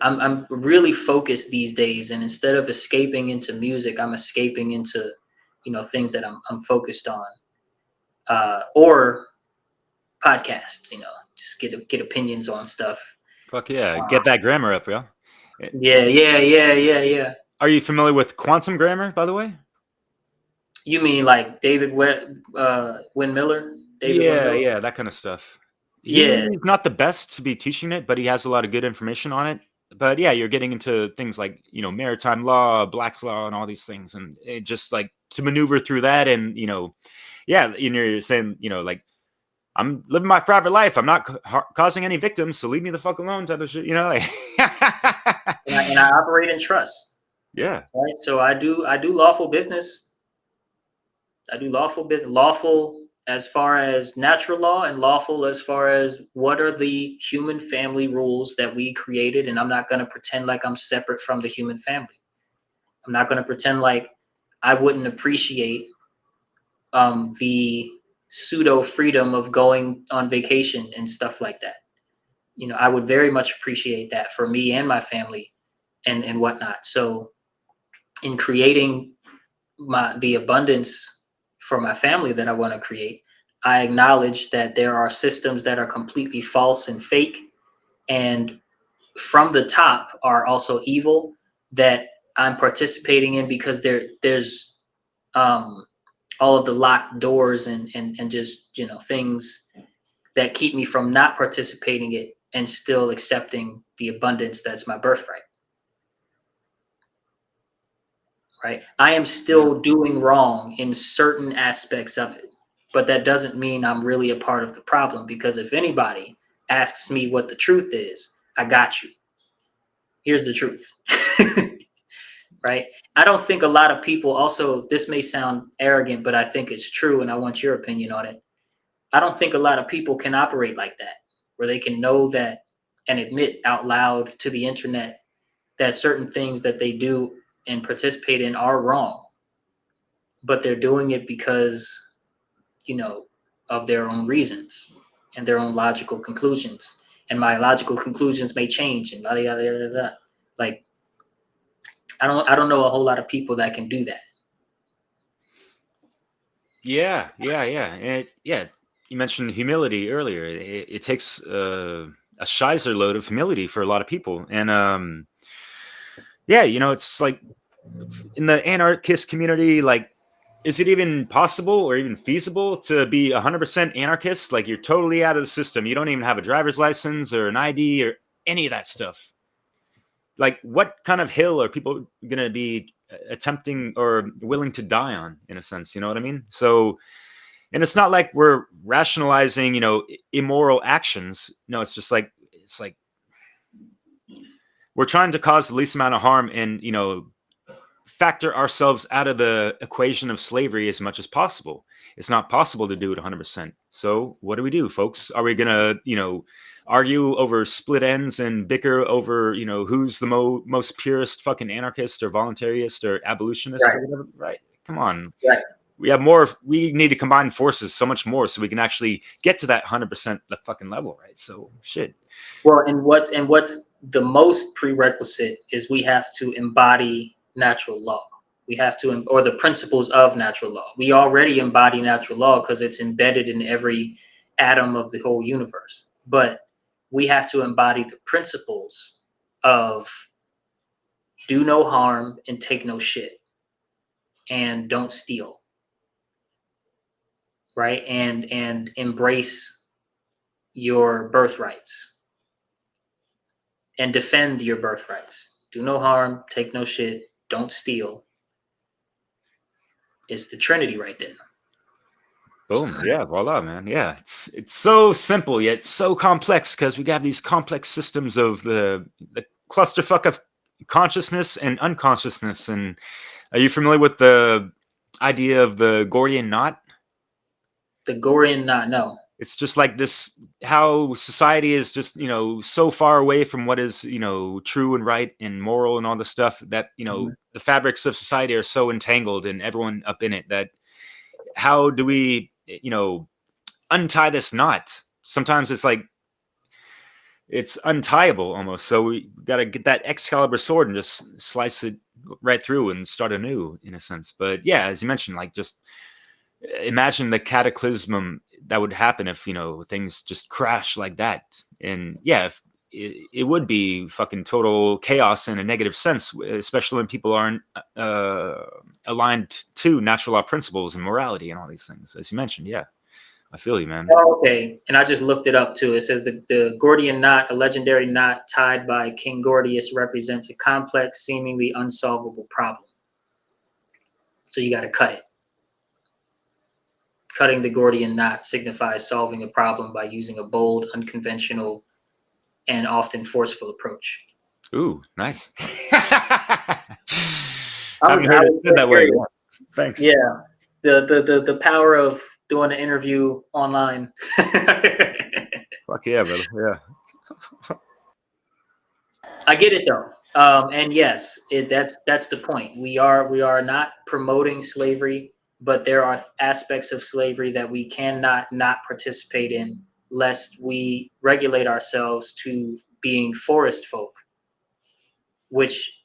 I'm really focused these days, and instead of escaping into music, I'm escaping into, things that I'm focused on, or podcasts, just get opinions on stuff. Fuck yeah, get that grammar up, yeah. Yeah. Are you familiar with quantum grammar, by the way? You mean like Win Miller? Yeah, that kind of stuff. Yeah. He's not the best to be teaching it, but he has a lot of good information on it. But yeah, you're getting into things like, maritime law, Black's law, and all these things, and it just like to maneuver through that, and you're saying, like, I'm living my private life. I'm not causing any victims, so leave me the fuck alone, type of shit. Like. And I operate in trust. Yeah. Right. So I do lawful business. I do lawful business, lawful as far as natural law, and lawful as far as what are the human family rules that we created. And I'm not going to pretend like I'm separate from the human family. I'm not going to pretend like I wouldn't appreciate the pseudo freedom of going on vacation and stuff like that. I would very much appreciate that for me and my family and whatnot. So in creating the abundance for my family that I want to create, I acknowledge that there are systems that are completely false and fake, and from the top are also evil, that I'm participating in, because there's all of the locked doors and just things that keep me from not participating it and still accepting the abundance that's my birthright. Right? I am still doing wrong in certain aspects of it, but that doesn't mean I'm really a part of the problem, because if anybody asks me what the truth is, I got you. Here's the truth. Right? I don't think a lot of people, also, this may sound arrogant, but I think it's true, and I want your opinion on it. I don't think a lot of people can operate like that, where they can know that and admit out loud to the internet that certain things that they do and participate in are wrong, but they're doing it because, of their own reasons and their own logical conclusions. And my logical conclusions may change, and yada yada yada yada. Like, I don't know a whole lot of people that can do that. Yeah. And you mentioned humility earlier. It takes a shizer load of humility for a lot of people. And it's like in the anarchist community, like, is it even possible or even feasible to be 100% anarchist? Like you're totally out of the system. You don't even have a driver's license or an ID or any of that stuff. Like what kind of hill are people going to be attempting or willing to die on, in a sense? You know what I mean? So, and it's not like we're rationalizing, immoral actions. No, it's just like, we're trying to cause the least amount of harm and, factor ourselves out of the equation of slavery as much as possible. It's not possible to do it 100%. So what do we do, folks? Are we going to, argue over split ends and bicker over, who's the most purest fucking anarchist or voluntarist or abolitionist Right. or whatever? Right. Come on. Right. We need to combine forces so much more so we can actually get to that 100% the fucking level. Right. So shit. Well, and what's the most prerequisite is we have to embody natural law. We have to, or the principles of natural law. We already embody natural law because it's embedded in every atom of the whole universe. But we have to embody the principles of do no harm and take no shit and don't steal, right? And embrace your birthrights and defend your birthrights. Do no harm, take no shit, don't steal. It's the Trinity right there. Boom. Yeah, voila, man. Yeah. It's so simple yet so complex because we got these complex systems of the clusterfuck of consciousness and unconsciousness. And are you familiar with the idea of the Gordian knot? The Gorian knot, no. It's just like this, how society is just, so far away from what is, true and right and moral and all this stuff that, the fabrics of society are so entangled and everyone up in it that how do we, untie this knot? Sometimes it's like, it's untieable almost. So we got to get that Excalibur sword and just slice it right through and start anew in a sense. But yeah, as you mentioned, like just imagine the cataclysm that would happen if, things just crash like that. And yeah, if it would be fucking total chaos in a negative sense, especially when people aren't aligned to natural law principles and morality and all these things, as you mentioned. Yeah, I feel you, man. Oh, okay. And I just looked it up too. It says the Gordian knot, a legendary knot tied by King Gordius, represents a complex, seemingly unsolvable problem. So you got to cut it. Cutting the Gordian knot signifies solving a problem by using a bold, unconventional, and often forceful approach. Ooh, nice. I haven't heard it said that way. Thanks. Yeah, the power of doing an interview online. Fuck yeah, brother. Yeah. I get it though, and yes, that's the point. We are not promoting slavery, but there are aspects of slavery that we cannot not participate in, lest we regulate ourselves to being forest folk, which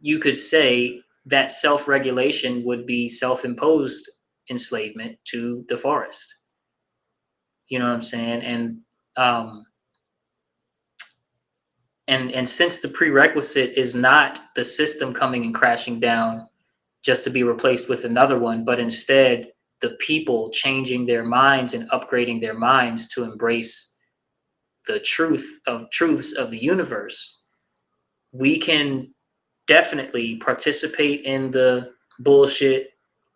you could say that self-regulation would be self-imposed enslavement to the forest. You know what I'm saying? And since the prerequisite is not the system coming and crashing down just to be replaced with another one, but instead the people changing their minds and upgrading their minds to embrace the truths of the universe, we can definitely participate in the bullshit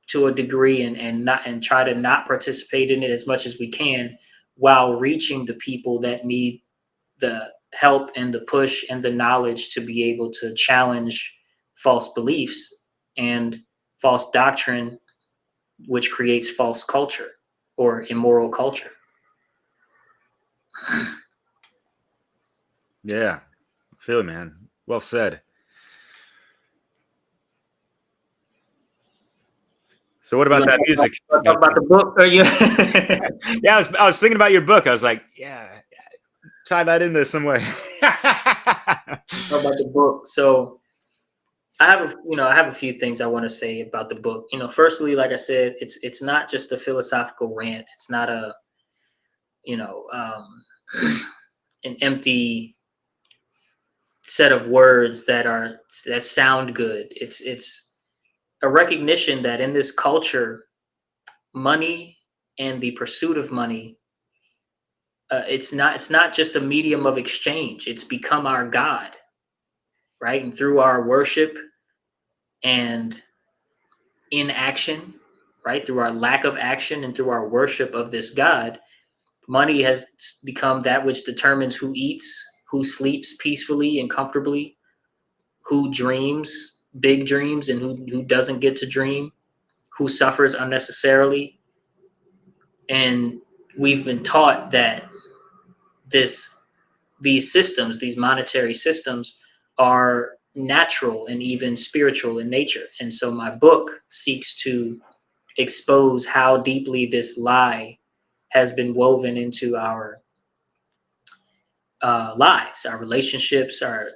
to a degree and try to not participate in it as much as we can while reaching the people that need the help and the push and the knowledge to be able to challenge false beliefs and false doctrine, which creates false culture or immoral culture. Yeah. I feel it, man. Well said. So what about that music? Talk about the book? Or you? Yeah, I was thinking about your book. I was like, yeah, tie that in there some way. Talk about the book. So I have a few things I want to say about the book. Firstly, like I said, it's not just a philosophical rant. It's not a an empty set of words that sound good. It's a recognition that in this culture, money and the pursuit of money, it's not just a medium of exchange. It's become our God, right? And through our worship and inaction, right, through our lack of action and through our worship of this God, money has become that which determines who eats, who sleeps peacefully and comfortably, who dreams big dreams and who doesn't get to dream, who suffers unnecessarily. And we've been taught that these systems, these monetary systems, are natural and even spiritual in nature. And so my book seeks to expose how deeply this lie has been woven into our lives, our relationships, our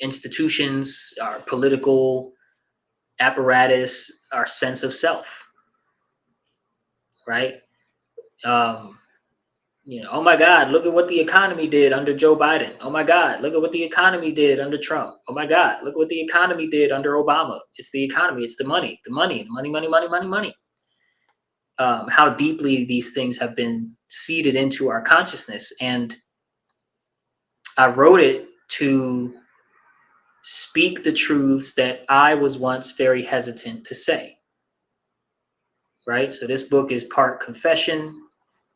institutions, our political apparatus, our sense of self, right? Oh my God, look at what the economy did under Joe Biden. Oh my God, look at what the economy did under Trump. Oh my God, look at what the economy did under Obama. It's the economy, it's the money. How deeply these things have been seeded into our consciousness. And I wrote it to speak the truths that I was once very hesitant to say, right? So this book is part confession,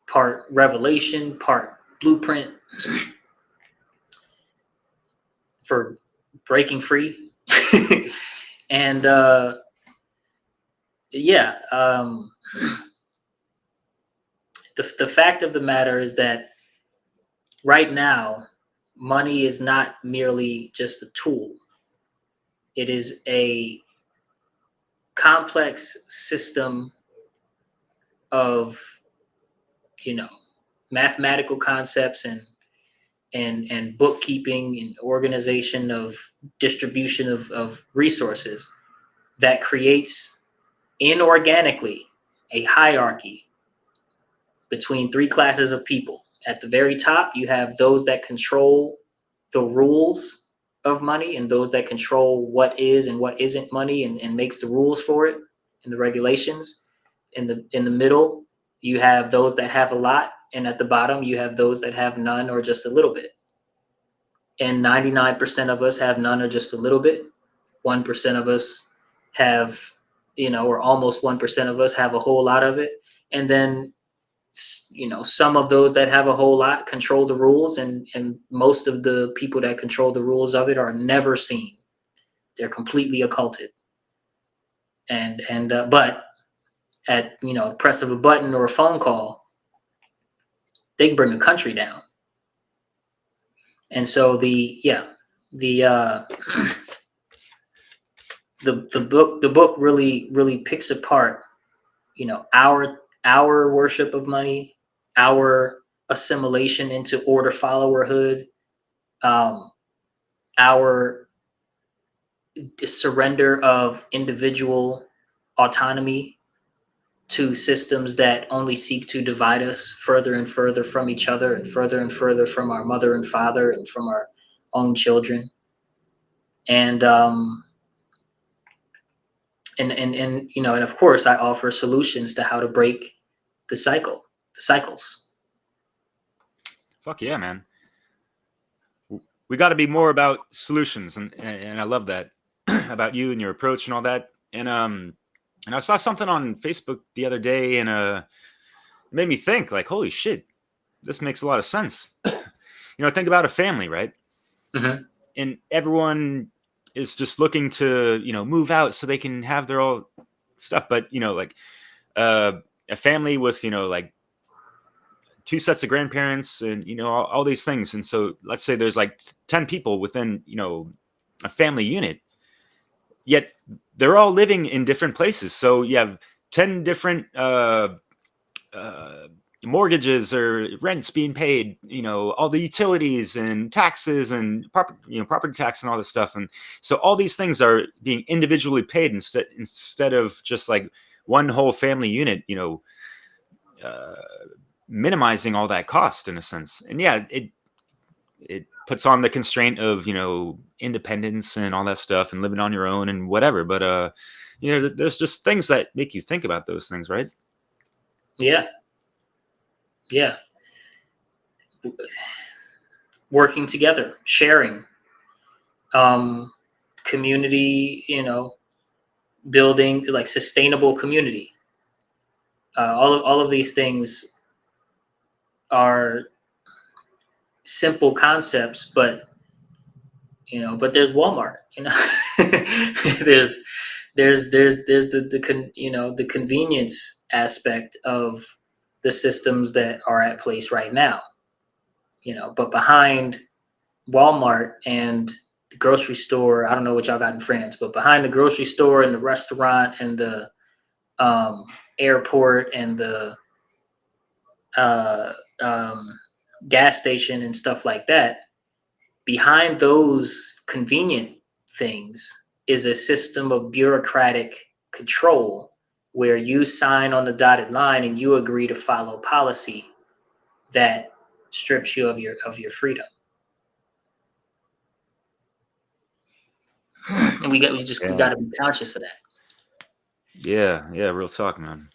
part revelation, part blueprint for breaking free. And the fact of the matter is that right now, money is not merely just a tool. It is a complex system of, mathematical concepts and bookkeeping and organization of distribution of resources that creates inorganically a hierarchy between three classes of people. At the very top, you have those that control the rules of money and those that control what is and what isn't money and makes the rules for it and the regulations. In the middle, you have those that have a lot, and at the bottom, you have those that have none or just a little bit. And 99% of us have none or just a little bit. 1% of us have, or almost 1% of us have a whole lot of it. And then, some of those that have a whole lot control the rules, and most of the people that control the rules of it are never seen. They're completely occulted. But at, press of a button or a phone call, they can bring a country down. And so the book really picks apart, our worship of money, our assimilation into order followerhood, our surrender of individual autonomy to systems that only seek to divide us further and further from each other and further from our mother and father and from our own children. And of course, I offer solutions to how to break the cycles. Fuck yeah, man. We got to be more about solutions, and I love that about you and your approach and all that. And I saw something on Facebook the other day, and it made me think, like, holy shit, this makes a lot of sense. Think about a family, right? Mm-hmm. And everyone is just looking to, move out so they can have their own stuff. But, a family with, like 2 sets of grandparents and, all these things. And so let's say there's like 10 people within, a family unit, yet they're all living in different places. So you have 10 different mortgages or rents being paid, all the utilities and taxes and property tax and all this stuff. And so all these things are being individually paid instead of just like one whole family unit, minimizing all that cost in a sense. And yeah, it puts on the constraint of, independence and all that stuff and living on your own and whatever. But there's just things that make you think about those things, right? Yeah. Yeah. Working together, sharing, community, building, like sustainable community. All of these things are simple concepts, but there's Walmart. there's the convenience aspect of the systems that are at place right now. But behind Walmart and the grocery store, I don't know what y'all got in France, but behind the grocery store and the restaurant and the airport and the uh, um, gas station and stuff like that, behind those convenient things is a system of bureaucratic control where you sign on the dotted line and you agree to follow policy that strips you of your freedom. And we got to be conscious of that. Yeah, real talk, man.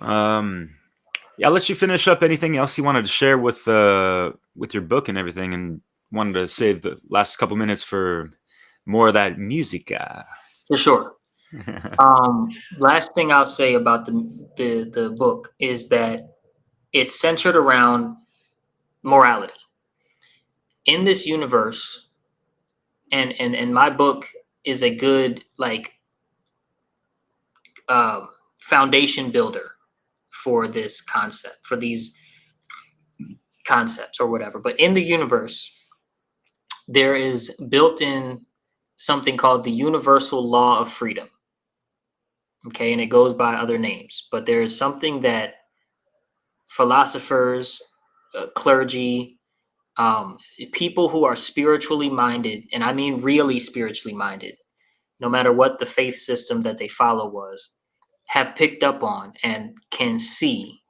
I'll let you finish up. Anything else you wanted to share with your book and everything, and wanted to save the last couple minutes for more of that music. For sure. Last thing I'll say about the book is that it's centered around morality. In this universe, and my book is a good foundation builder for this concept, for these concepts or whatever. But in the universe, there is built in something called the universal law of freedom. Okay, and it goes by other names, but there is something that philosophers, clergy, people who are spiritually minded, and I mean really spiritually minded, no matter what the faith system that they follow was, have picked up on and can see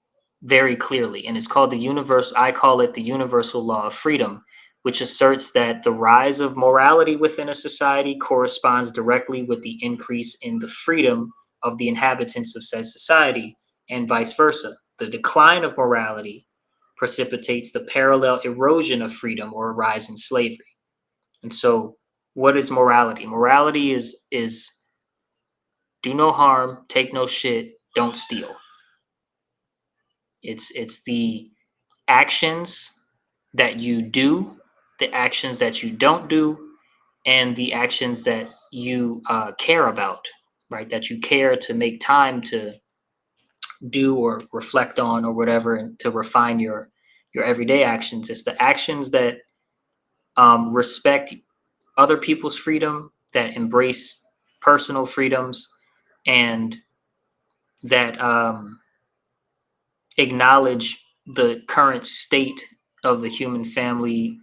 very clearly. And it's called I call it the universal law of freedom, which asserts that the rise of morality within a society corresponds directly with the increase in the freedom of the inhabitants of said society, and vice versa. The decline of morality precipitates the parallel erosion of freedom or a rise in slavery. And so what is morality? Morality is do no harm, take no shit, don't steal. It's the actions that you do, the actions that you don't do, and the actions that you care about, right? That you care to make time to do or reflect on or whatever, and to refine your everyday actions. It's the actions that respect other people's freedom, that embrace personal freedoms, and that acknowledge the current state of the human family,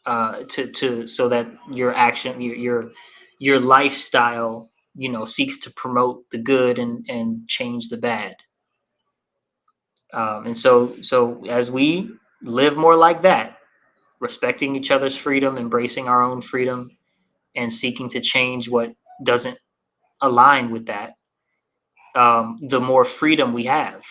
so that your action, your lifestyle, seeks to promote the good and change the bad. And so as we live more like that, respecting each other's freedom, embracing our own freedom, and seeking to change what doesn't align with that, the more freedom we have.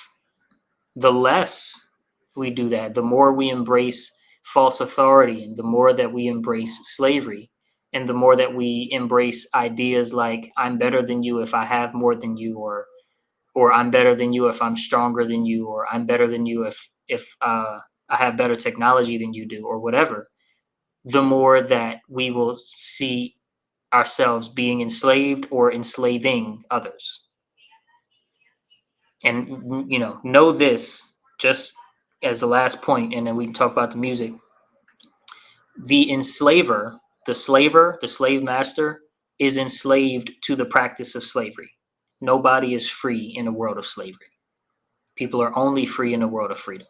The less we do that, the more we embrace false authority, and the more that we embrace slavery, and the more that we embrace ideas like I'm better than you if I have more than you, or I'm better than you if I'm stronger than you, or I'm better than you if I have better technology than you do, or whatever, the more that we will see ourselves being enslaved or enslaving others. And, know this, just as the last point, and then we can talk about the music. The enslaver, the slave master, is enslaved to the practice of slavery. Nobody is free in a world of slavery. People are only free in a world of freedom.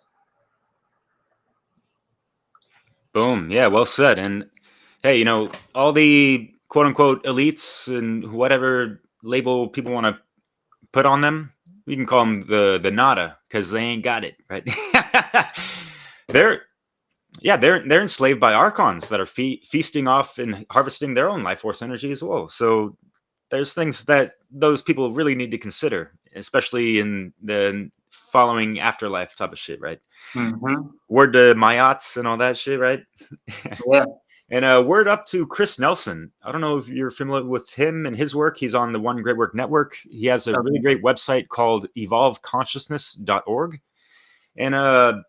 Boom. Yeah, well said. And hey, all the quote unquote elites and whatever label people want to put on them, we can call them the nada, because they ain't got it, right? they're enslaved by archons that are feasting off and harvesting their own life force energy as well. So there's things that those people really need to consider, especially in the following afterlife type of shit, right? Mm-hmm. Word to Mayottes and all that shit, right? Yeah. And word up to Chris Nelson. I don't know if you're familiar with him and his work. He's on the One Great Work Network. He has a really Okay. great website called evolveconsciousness.org. And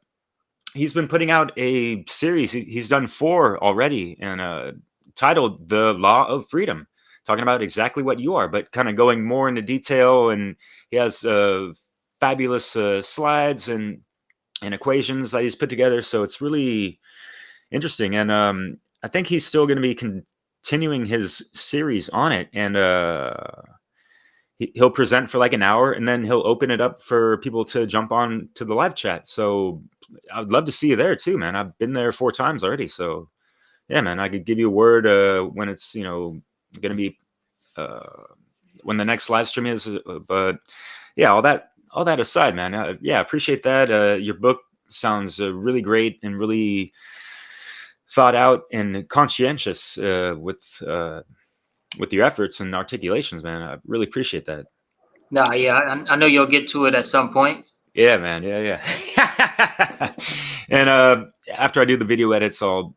he's been putting out a series. He's done 4 already, and titled "The Law of Freedom," talking about exactly what you are, but kind of going more into detail. And he has fabulous slides and equations that he's put together. So it's really interesting. And I think he's still going to be continuing his series on it. And he'll present for like an hour, and then he'll open it up for people to jump on to the live chat. So I'd love to see you there too, man. I've been there 4 times already. So yeah, man, I could give you a word when it's, going to be uh, when the next live stream is. But yeah, all that aside, man, yeah, appreciate that. Your book sounds really great and really thought out and conscientious with your efforts and articulations, man. I really appreciate that. No, yeah, I know you'll get to it at some point. Yeah, man. Yeah. And after I do the video edits, I'll,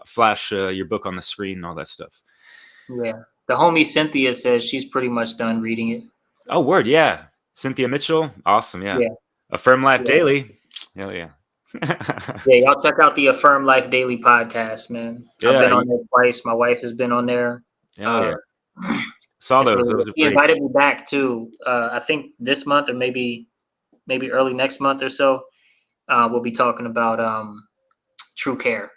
flash your book on the screen and all that stuff. Yeah. The homie Cynthia says she's pretty much done reading it. Oh, word. Yeah. Cynthia Mitchell. Awesome. Yeah. Yeah. Affirm Life Yeah. Daily. Hell yeah. Yeah, y'all check out the Affirm Life Daily podcast, man. I've Yeah. been on there twice. My wife has been on there. Hell yeah. Saw It's those. really Those good. are He great. invited me back too. I think this month or maybe early next month or so. We'll be talking about true care.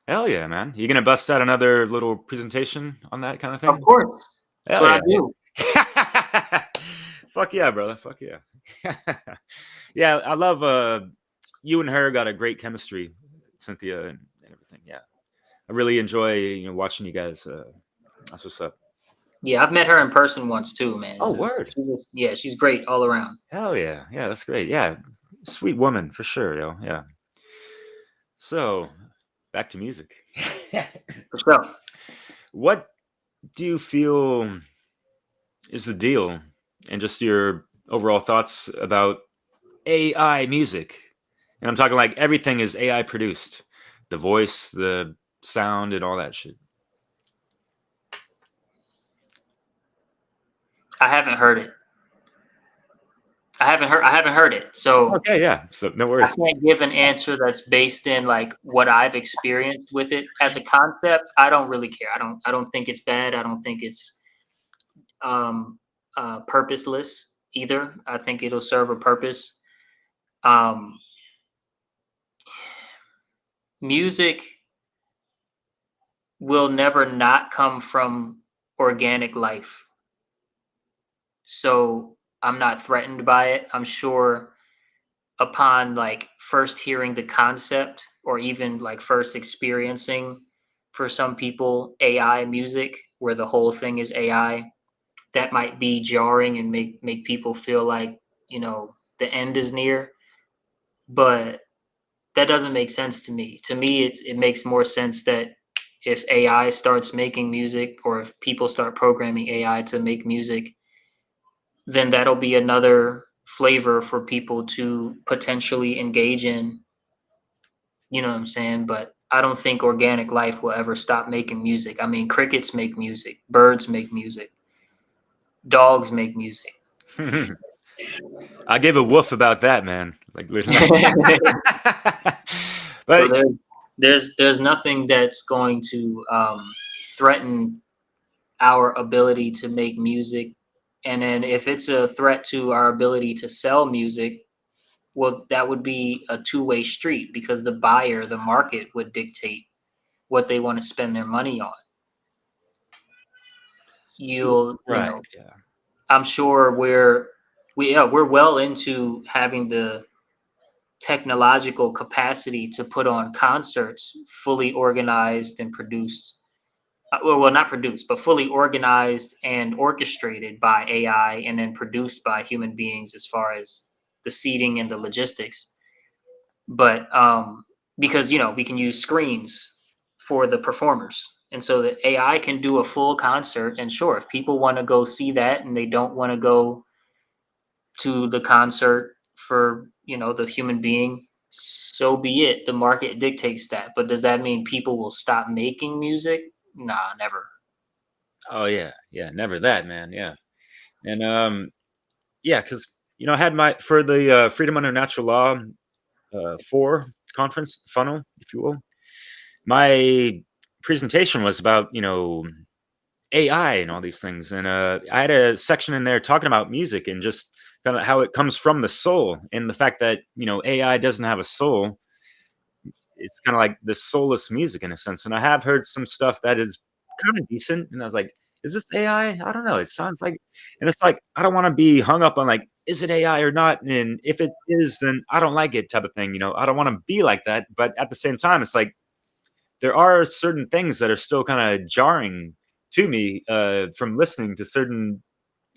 Hell yeah, man. You gonna bust out another little presentation on that kind of thing? Of course. That's Hell what yeah. I do. Fuck yeah, brother. Fuck yeah. Yeah, I love you and her got a great chemistry, Cynthia, and everything. Yeah. I really enjoy, watching you guys. That's what's up. Yeah, I've met her in person once too, man. Oh, word. She's great all around. Hell yeah. Yeah, that's great. Yeah. Sweet woman for sure, yo. Yeah. So back to music. For sure. What do you feel is the deal, and just your overall thoughts about AI music? And I'm talking like everything is AI produced, the voice, the sound, and all that shit. I haven't heard it. I haven't heard it. So Okay, yeah. So no I worries. can't give an answer that's based in like what I've experienced with it as a concept. I don't really care. I don't think it's bad. I don't think it's purposeless either. I think it'll serve a purpose. Um, music will never not come from organic life. So I'm not threatened by it. I'm sure upon like first hearing the concept or even like first experiencing for some people AI music where the whole thing is AI, that might be jarring and make people feel like, the end is near. But that doesn't make sense to me. To me, it makes more sense that if AI starts making music or if people start programming AI to make music, then that'll be another flavor for people to potentially engage in. You know what I'm saying? But I don't think organic life will ever stop making music. I mean, crickets make music, birds make music, dogs make music. I gave a woof about that, man. Like, So but there's nothing that's going to threaten our ability to make music. And then if it's a threat to our ability to sell music, well, that would be a two-way street because the buyer, the market would dictate what they want to spend their money on. right, yeah. I'm sure we're well into having the technological capacity to put on concerts fully organized and produced. Well, not produced, but fully organized and orchestrated by AI and then produced by human beings as far as the seating and the logistics. But because we can use screens for the performers And so the AI can do a full concert. And sure, if people want to go see that and they don't want to go to the concert for, the human being, so be it. The market dictates that. But does that mean people will stop making music? Nah, never. Oh yeah, yeah, never that, man. Yeah, and yeah, because I had my for the Freedom Under Natural Law 4 conference funnel, if you will. My presentation was about AI and all these things, and I had a section in there talking about music and just kind of how it comes from the soul, and the fact that AI doesn't have a soul. It's kind of like this soulless music in a sense. And I have heard some stuff that is kind of decent, and I was like, is this AI? I don't know. It sounds like, and it's like I don't want to be hung up on like, is it AI or not? And if it is, then I don't like it, type of thing. I don't want to be like that. But at the same time, it's like there are certain things that are still kind of jarring to me from listening to certain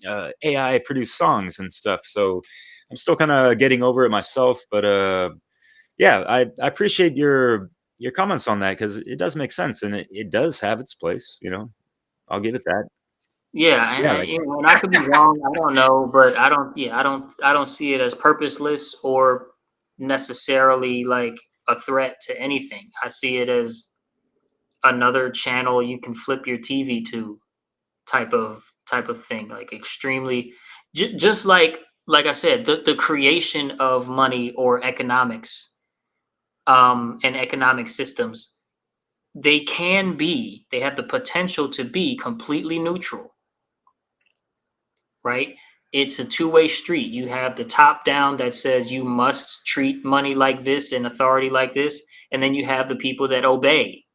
AI produced songs and stuff. So I'm still kind of getting over it myself. But yeah, I appreciate your comments on that because it does make sense and it does have its place. I'll give it that. Yeah, Yeah, like and I could be wrong. I don't know, but I don't. Yeah, I don't see it as purposeless or necessarily like a threat to anything. I see it as another channel you can flip your TV to, type of thing. Like extremely, just like I said, the creation of money or economics, and economic systems. They have the potential to be completely neutral, right? It's a two-way street. You have the top down that says you must treat money like this and authority like this, and then you have the people that obey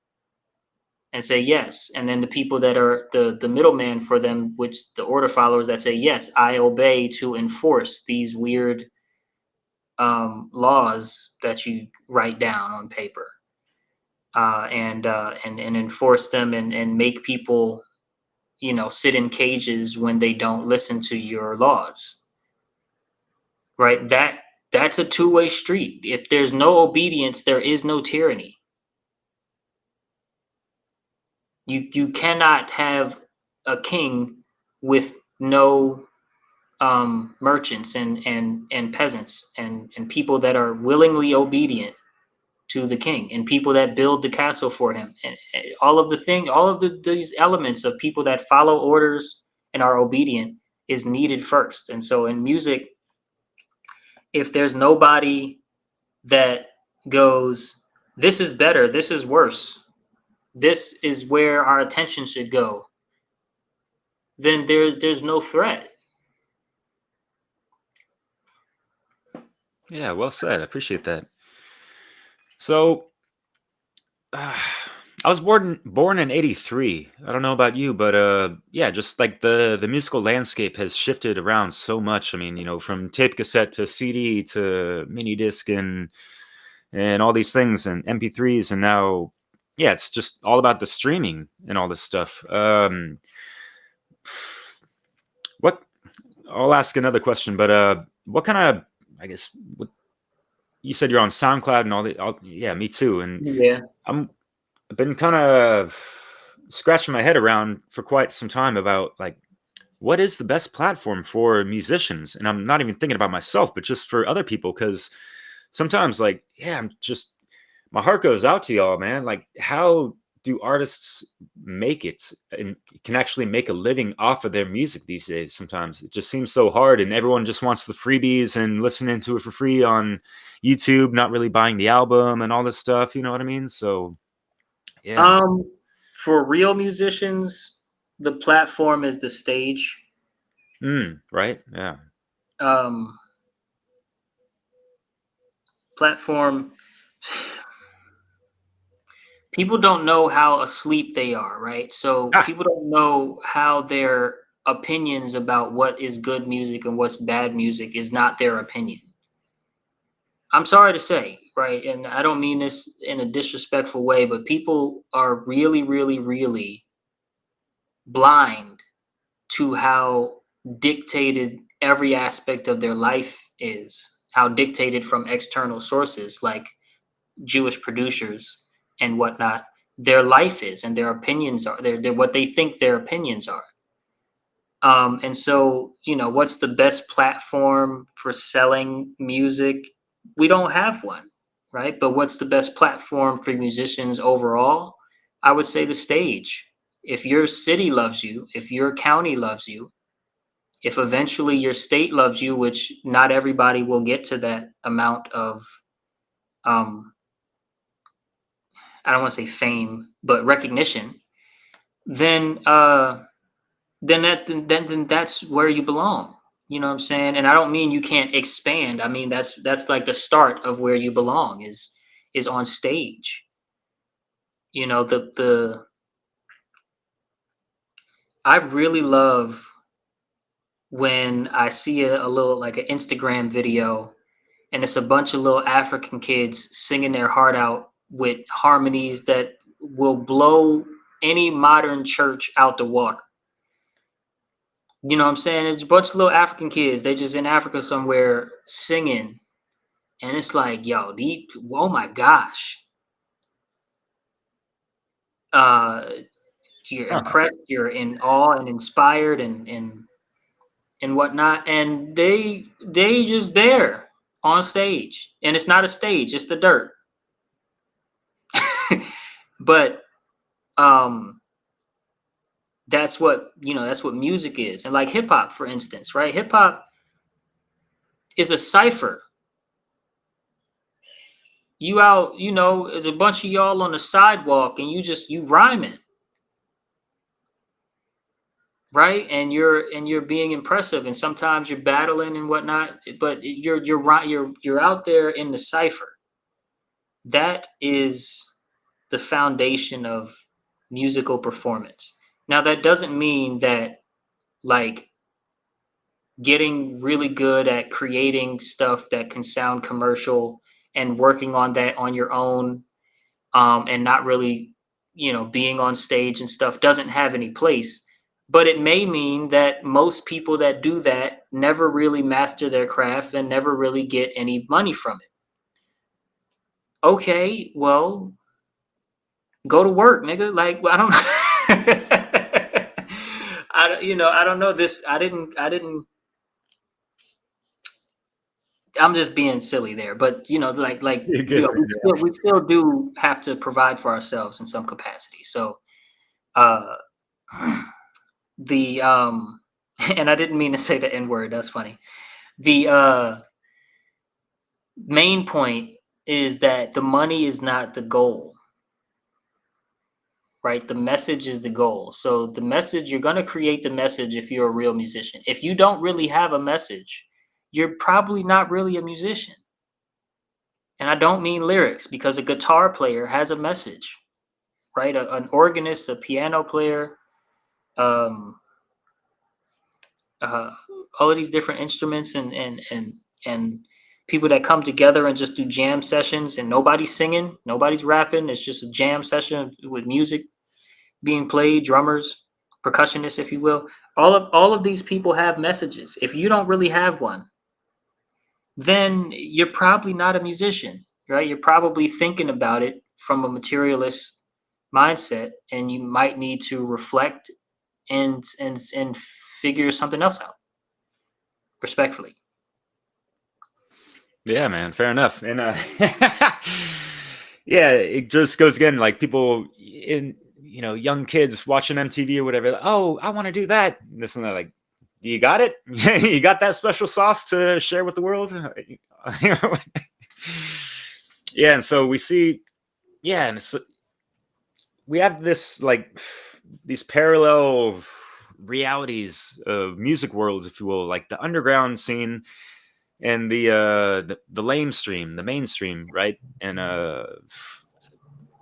and say yes, and then the people that are the middleman for them, which the order followers that say yes, I obey to enforce these weird laws that you write down on paper, and enforce them and make people sit in cages when they don't listen to your laws, right? That's a two-way street. If there's no obedience, there is no tyranny. You cannot have a king with no merchants and peasants and people that are willingly obedient to the king, and people that build the castle for him, and all of these elements of people that follow orders and are obedient is needed first. And so in music, if there's nobody that goes, this is better, this is worse, this is where our attention should go, then there's no threat. yeah, well said. I appreciate that. So I was born in '83. I don't know about you, but yeah, just like the musical landscape has shifted around so much. I mean, from tape cassette to CD to mini disc and all these things and MP3s, and now yeah, it's just all about the streaming and all this stuff. What I'll ask another question, but what kind of, I guess, what you said you're on SoundCloud and yeah, me too, and Yeah. I'm I've been kind of scratching my head around for quite some time about like what is the best platform for musicians, and I'm not even thinking about myself, but just for other people, because sometimes like yeah, I'm just my heart goes out to y'all, man. Like how do artists make it and can actually make a living off of their music these days? Sometimes it just seems so hard, and everyone just wants the freebies and listening to it for free on YouTube, not really buying the album and all this stuff, you know what I mean? So yeah. Um, for real musicians, the platform is the stage. Right. Yeah. Um, Platform. People don't know how asleep they are, right? So Ah, people don't know how their opinions about what is good music and what's bad music is not their opinion. I'm sorry to say, right? And I don't mean this in a disrespectful way, but people are really, really, really blind to how dictated every aspect of their life is, how dictated from external sources like Jewish producers and whatnot, their life is and their opinions are. They're what they think their opinions are. And so, what's the best platform for selling music? We don't have one, right? But what's the best platform for musicians overall? I would say the stage. If your city loves you, if your county loves you, if eventually your state loves you, which not everybody will get to that amount of, um, I don't want to say fame, but recognition, then then that's where you belong. You know what I'm saying? And I don't mean you can't expand. I mean that's like the start of where you belong is on stage. The I really love when I see a little like an Instagram video and it's a bunch of little African kids singing their heart out with harmonies that will blow any modern church out the water. You know what I'm saying? It's a bunch of little African kids. They just in Africa somewhere singing. And it's like, yo, oh my gosh. You're impressed, you're in awe and inspired and whatnot. And they just there on stage. And it's not a stage, it's the dirt. But that's what music is. And like hip hop, for instance, right? Hip hop is a cipher. You out, there's a bunch of y'all on the sidewalk and you rhyming. Right? And you're being impressive, and sometimes you're battling and whatnot, but you're out there in the cipher. That is the foundation of musical performance. Now that doesn't mean that like getting really good at creating stuff that can sound commercial and working on that on your own, and not really, being on stage and stuff doesn't have any place. But it may mean that most people that do that never really master their craft and never really get any money from it. Okay, well, go to work, nigga. Like, I don't I don't know this. I didn't I'm just being silly there, but we still do have to provide for ourselves in some capacity. So, uh, the and I didn't mean to say the N word. That's funny. The main point is that the money is not the goal, right? The message is the goal. So the message, you're going to create the message if you're a real musician. If you don't really have a message, you're probably not really a musician. And I don't mean lyrics, because a guitar player has a message, right? An organist, a piano player, all of these different instruments and people that come together and just do jam sessions, and nobody's singing, nobody's rapping. It's just a jam session with music being played, drummers, percussionists, if you will. All of these people have messages. If you don't really have one, then you're probably not a musician, right? You're probably thinking about it from a materialist mindset, and you might need to reflect and figure something else out, respectfully. Yeah, man, fair enough. And yeah, it just goes again, like people in young kids watching MTV or whatever. Like, oh, I want to do that, this and that. Like, you got it? You got that special sauce to share with the world? Yeah, and so we see, yeah, and we have this like these parallel realities of music worlds, if you will, like the underground scene and the lamestream, the mainstream, right? And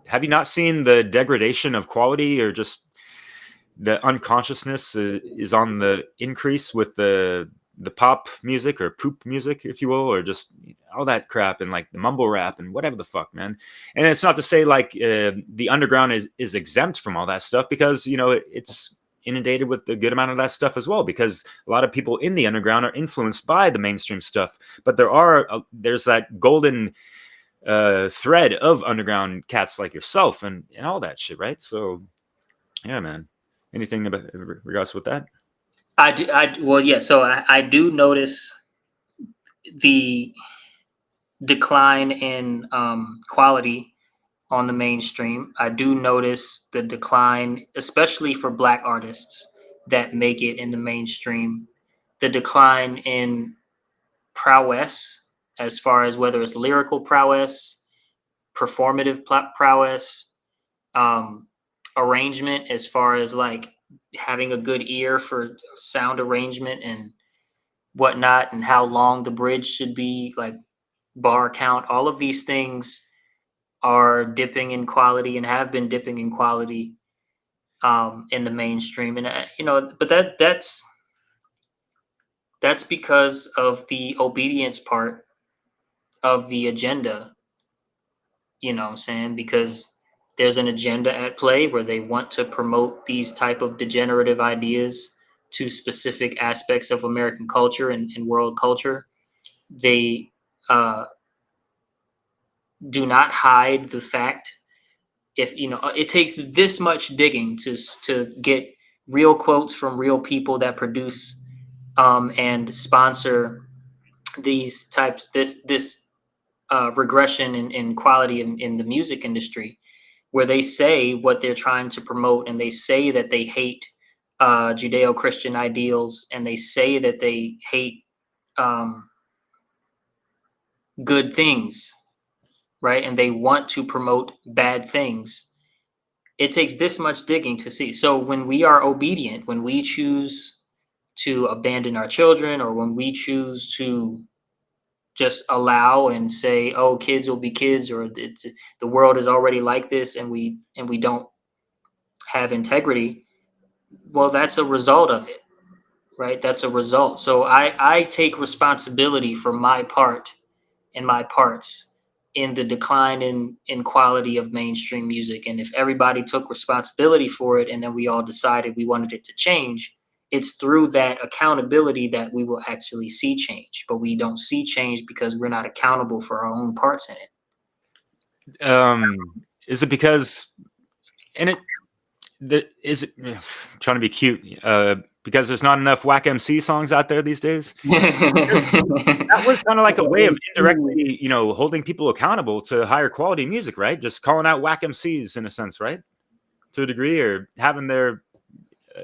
have you not seen the degradation of quality, or just the unconsciousness is on the increase with the pop music or poop music, if you will, or just all that crap and like the mumble rap and whatever the fuck, man. And it's not to say like the underground is exempt from all that stuff, because it's inundated with a good amount of that stuff as well, because a lot of people in the underground are influenced by the mainstream stuff. But there's that golden thread of underground cats like yourself and all that shit, right? So yeah, man. Anything about regards with that? I do. Well, yeah. So I do notice the decline in quality on the mainstream. I do notice the decline, especially for Black artists that make it in the mainstream, the decline in prowess, as far as whether it's lyrical prowess, performative prowess, um, arrangement, as far as like having a good ear for sound arrangement and whatnot, and how long the bridge should be, like bar count. All of these things are dipping in quality and have been dipping in quality in the mainstream. And but that's because of the obedience part of the agenda. You know what I'm saying? Because there's an agenda at play where they want to promote these type of degenerative ideas to specific aspects of American culture and world culture. They do not hide the fact, if it takes this much digging to get real quotes from real people that produce and sponsor these types, this regression in quality in the music industry, where they say what they're trying to promote, and they say that they hate Judeo-Christian ideals, and they say that they hate good things, right? And they want to promote bad things. It takes this much digging to see. So when we are obedient, when we choose to abandon our children, or when we choose to just allow and say, "Oh, kids will be kids," or the world is already like this, and we don't have integrity, well, that's a result of it, right? That's a result. So I take responsibility for my part and my parts in the decline in quality of mainstream music. And if everybody took responsibility for it, and then we all decided we wanted it to change, it's through that accountability that we will actually see change. But we don't see change because we're not accountable for our own parts in it. Is it because, and is it trying to be cute, because there's not enough whack MC songs out there these days? That was kind of like a way of indirectly, holding people accountable to higher quality music, right? Just calling out whack MCs in a sense, right? To a degree, or having their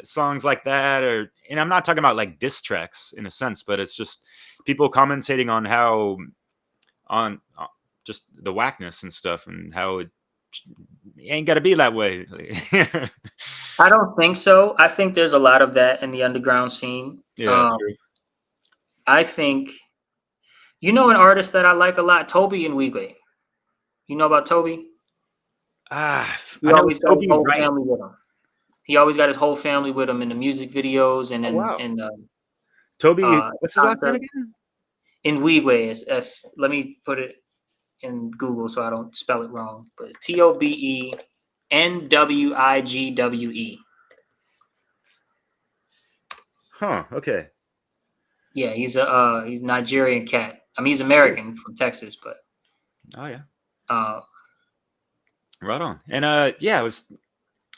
songs like that, and I'm not talking about like diss tracks in a sense, but it's just people commentating on how, on just the whackness and stuff, and how it ain't got to be that way. I don't think so. I think there's a lot of that in the underground scene. Yeah, true. I think, an artist that I like a lot, Toby and Wigwe. You know about Toby? I He know always got his Toby, whole right? family with him. He always got his whole family with him in the music videos and Oh, wow. in Toby, what's his last name concert. again? In Wigwe is let me put it in Google so I don't spell it wrong. But TOBENWIGWE. Huh. Okay. Yeah, he's a Nigerian cat. I mean, he's American from Texas, but Oh yeah. Right on. And yeah, I was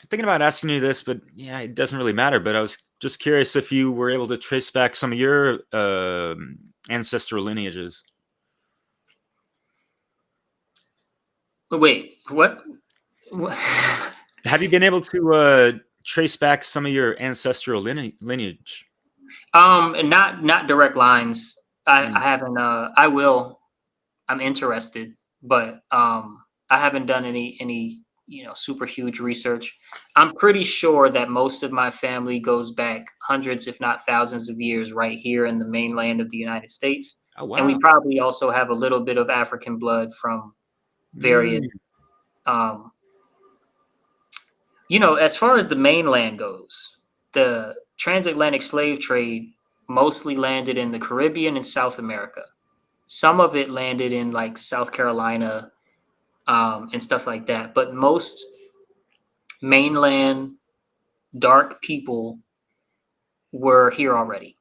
thinking about asking you this, but yeah, it doesn't really matter. But I was just curious if you were able to trace back some of your ancestral lineages. Wait, what? Have you been able to trace back some of your ancestral lineage? And not direct lines. I haven't. I will. I'm interested, but I haven't done any super huge research. I'm pretty sure that most of my family goes back hundreds, if not thousands of years, right here in the mainland of the United States. Oh wow. And we probably also have a little bit of African blood from various. As far as the mainland goes, the transatlantic slave trade mostly landed in the Caribbean and South America. Some of it landed in like South Carolina and stuff like that. But most mainland dark people were here already,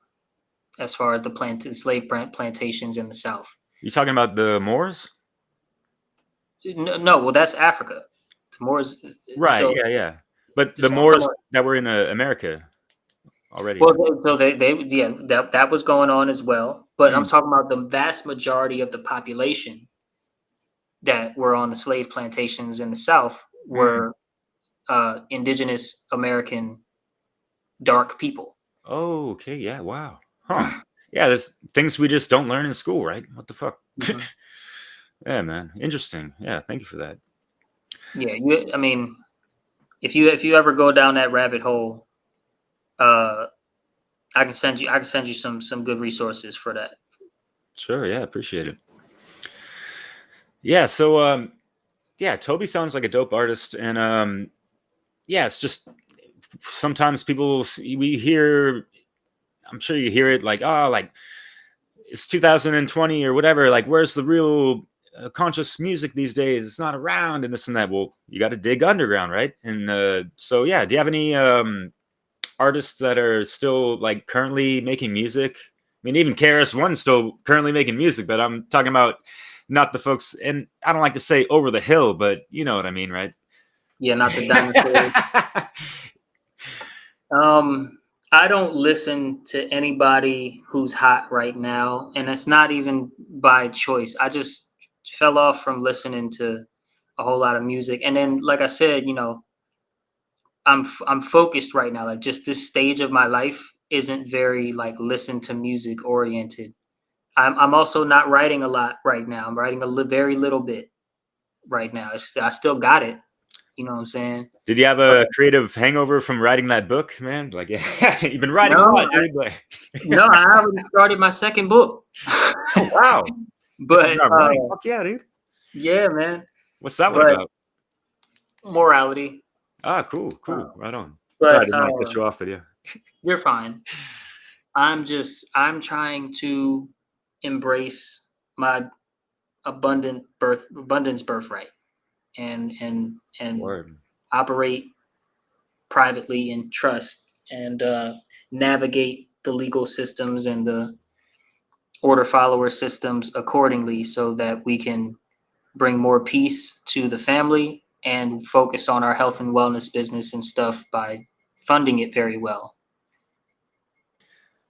as far as the slave plantations in the South. You talking about the Moors? No, well, that's Africa. The Moors. Right. So Yeah. But the just I'm talking Moors about, that were in America already. well, yeah, that was going on as well. But I'm Mm. talking about the vast majority of the population that were on the slave plantations in the South Mm. were indigenous American dark people. Oh, okay. Yeah. Wow. Huh. Yeah. There's things we just don't learn in school, right? What the fuck? Mhm. Yeah, man. Interesting. Yeah. Thank you for that. Yeah, I mean, if you ever go down that rabbit hole, uh, I can send you some good resources for that. Sure. Yeah. Appreciate it. Yeah. So, yeah, Toby sounds like a dope artist, and yeah, it's just sometimes we hear. I'm sure you hear it like, oh, like it's 2020 or whatever. Like, where's the real conscious music these days? It's not around, and this and that. Well, you got to dig underground, right? And so, yeah, do you have any artists that are still like currently making music? I mean, even KRS-One's still currently making music, but I'm talking about not the folks. And I don't like to say over the hill, but you know what I mean, right? Yeah, not the dinosaurs. I don't listen to anybody who's hot right now, and it's not even by choice. I just fell off from listening to a whole lot of music, and then, like I said, I'm focused right now. Like, just this stage of my life isn't very like listen to music oriented. I'm also not writing a lot right now. I'm writing very little bit right now. I still got it. You know what I'm saying? Did you have But a creative hangover from writing that book, man? Like, yeah, you've been writing a no, lot, dude. Like, no, I already started my second book. oh wow, hit the But ground running. Fuck yeah, dude. yeah, man. What's that one But about? morality. Ah, cool, Uh, cool. Right on. Sorry, I but didn't want to cut you off, but yeah. you're fine. I'm trying to embrace my abundance birthright, and Word. operate privately in trust, and navigate the legal systems and the order follower systems accordingly, so that we can bring more peace to the family and focus on our health and wellness business and stuff by funding it very well.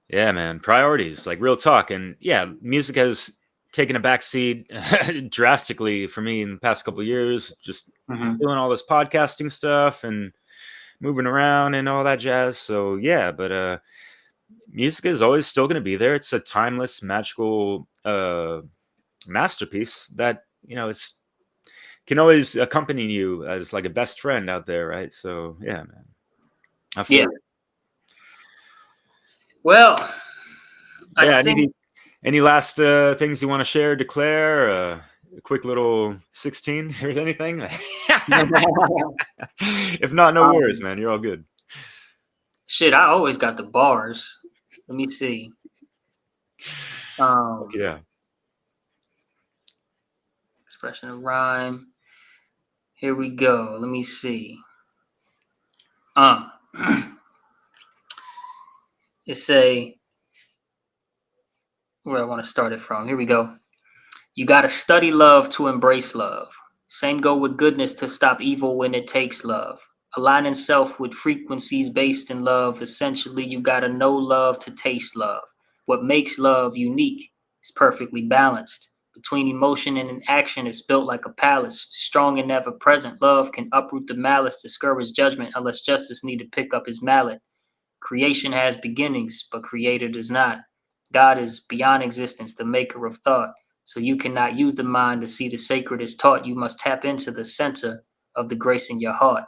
Yeah, man. Priorities, like real talk. And yeah, music has taken a backseat drastically for me in the past couple of years. Just Mm-hmm. doing all this podcasting stuff and moving around and all that jazz. So yeah, but music is always still going to be there. It's a timeless, magical masterpiece that it's can always accompany you as like a best friend out there, right? So yeah, man, I feel Yeah. it. Well, I Yeah. think Any last things you want to share, declare? A quick little 16 or anything? If not, no worries, um, man. You're all good. shit, I always got the bars. Let me see. Yeah. Expression of rhyme. Here we go. Let me see. It's where I want to start it from. Here we go. You got to study love to embrace love. Same go with goodness to stop evil when it takes love. Aligning self with frequencies based in love. Essentially, you got to know love to taste love. What makes love unique is perfectly balanced. Between emotion and an action, it's built like a palace. Strong and ever present, love can uproot the malice, discourage judgment, unless justice need to pick up his mallet. Creation has beginnings, but creator does not. God is beyond existence, the maker of thought. So you cannot use the mind to see the sacred as taught. You must tap into the center of the grace in your heart.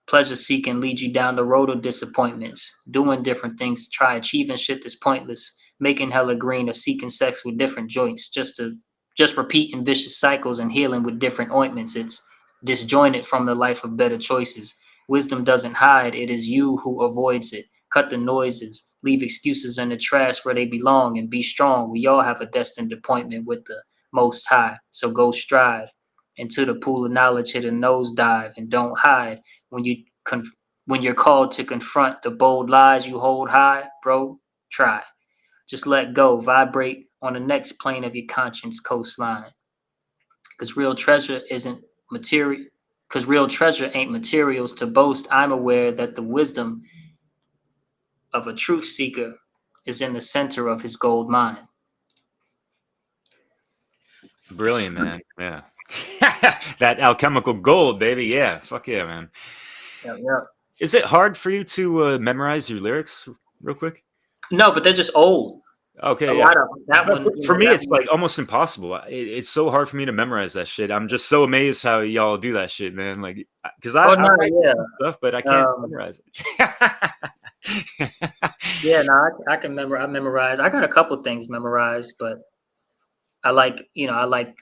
Pleasure seeking leads you down the road of disappointments, doing different things to try achieving shit that's pointless, making hella green or seeking sex with different joints, just repeating vicious cycles and healing with different ointments. It's disjointed from the life of better choices. Wisdom doesn't hide, it is you who avoids it. Cut the noises, leave excuses in the trash where they belong, and be strong. We all have a destined appointment with the Most High, so go strive. Into the pool of knowledge, hit a nosedive, and don't hide when when you're called to confront the bold lies you hold high, bro. Try. Just let go. Vibrate on the next plane of your conscience coastline. Because real treasure isn't material, because real treasure ain't materials to boast. I'm aware that the wisdom of a truth seeker is in the center of his gold mine. Brilliant, man. Yeah. That alchemical gold, baby. Yeah. Fuck yeah, man. Yeah. Is it hard for you to memorize your lyrics real quick? No, but they're just old. Okay, A yeah. lot of that one. For me, it's like almost impossible. It's so hard for me to memorize that shit. I'm just so amazed how y'all do that shit, man. Like, because I write some stuff, but I can't memorize it. Yeah, no, I can memorize. I memorize. I got a couple things memorized, but I like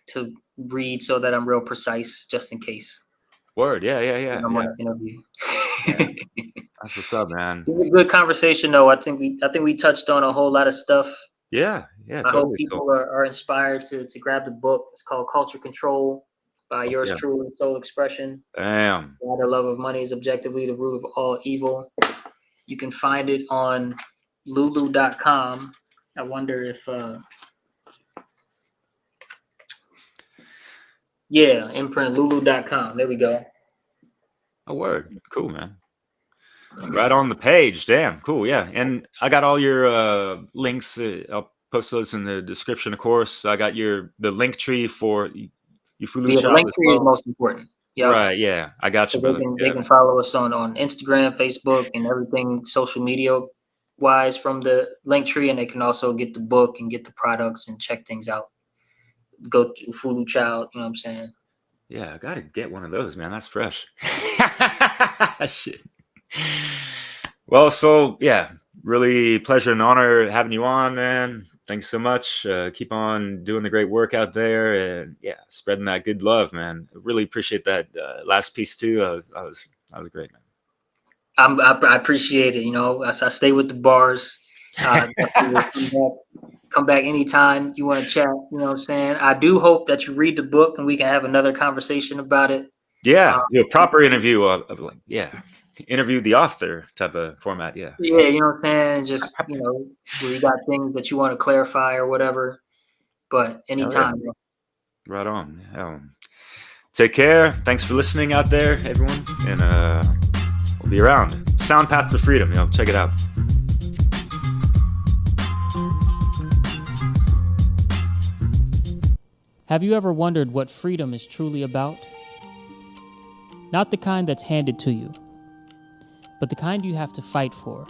to read so that I'm real precise, just in case. Word, yeah. I'm on an interview. Yeah. That's what's up, man. It was a good conversation, though. I think we touched on a whole lot of stuff. Yeah. I hope people are inspired to grab the book. It's called Culture Control by yours truly, Sol Xprsn. Damn. Why the love of money is objectively the root of all evil. You can find it on lulu.com. I wonder if imprint lulu.com. There we go. Oh, word. Cool, man. Right on the page. Damn, cool. Yeah. And I got all your links. I'll post those in the description, of course. I got the link tree for Ufulu the link tree is most important. Yep. Right, yeah. I got you, brother. They can follow us on Instagram, Facebook, and everything social media wise from the link tree, and they can also get the book and get the products and check things out. Go to Ufulu Child, you know what I'm saying? Yeah, I gotta get one of those, man. That's fresh. Shit. Well, so yeah, really pleasure and honor having you on, man. Thanks so much. Keep on doing the great work out there, and spreading that good love, man. Really appreciate that last piece too. That was great, man. I appreciate it. You know, I stay with the bars. Come back anytime you want to chat. You know what I'm saying? I do hope that you read the book and we can have another conversation about it. Yeah, do a proper interview of like, interview the author type of format. Yeah, you know what I'm saying? Just, where you got things that you want to clarify or whatever. But anytime. Yeah. Right on. Take care. Thanks for listening out there, everyone. And we'll be around. Sound Path to Freedom. Check it out. Have you ever wondered what freedom is truly about? Not the kind that's handed to you, but the kind you have to fight for.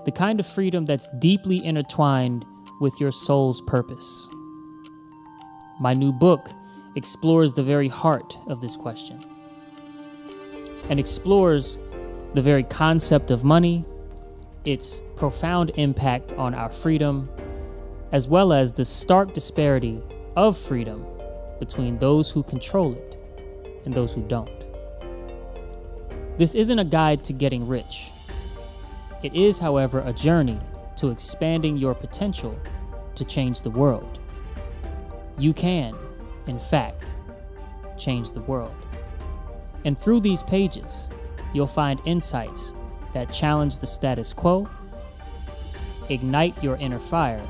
The kind of freedom that's deeply intertwined with your soul's purpose. My new book explores the very heart of this question and explores the very concept of money, its profound impact on our freedom, as well as the stark disparity of freedom between those who control it and those who don't. This isn't a guide to getting rich. It is, however, a journey to expanding your potential to change the world. You can, in fact, change the world. And through these pages, you'll find insights that challenge the status quo, ignite your inner fire,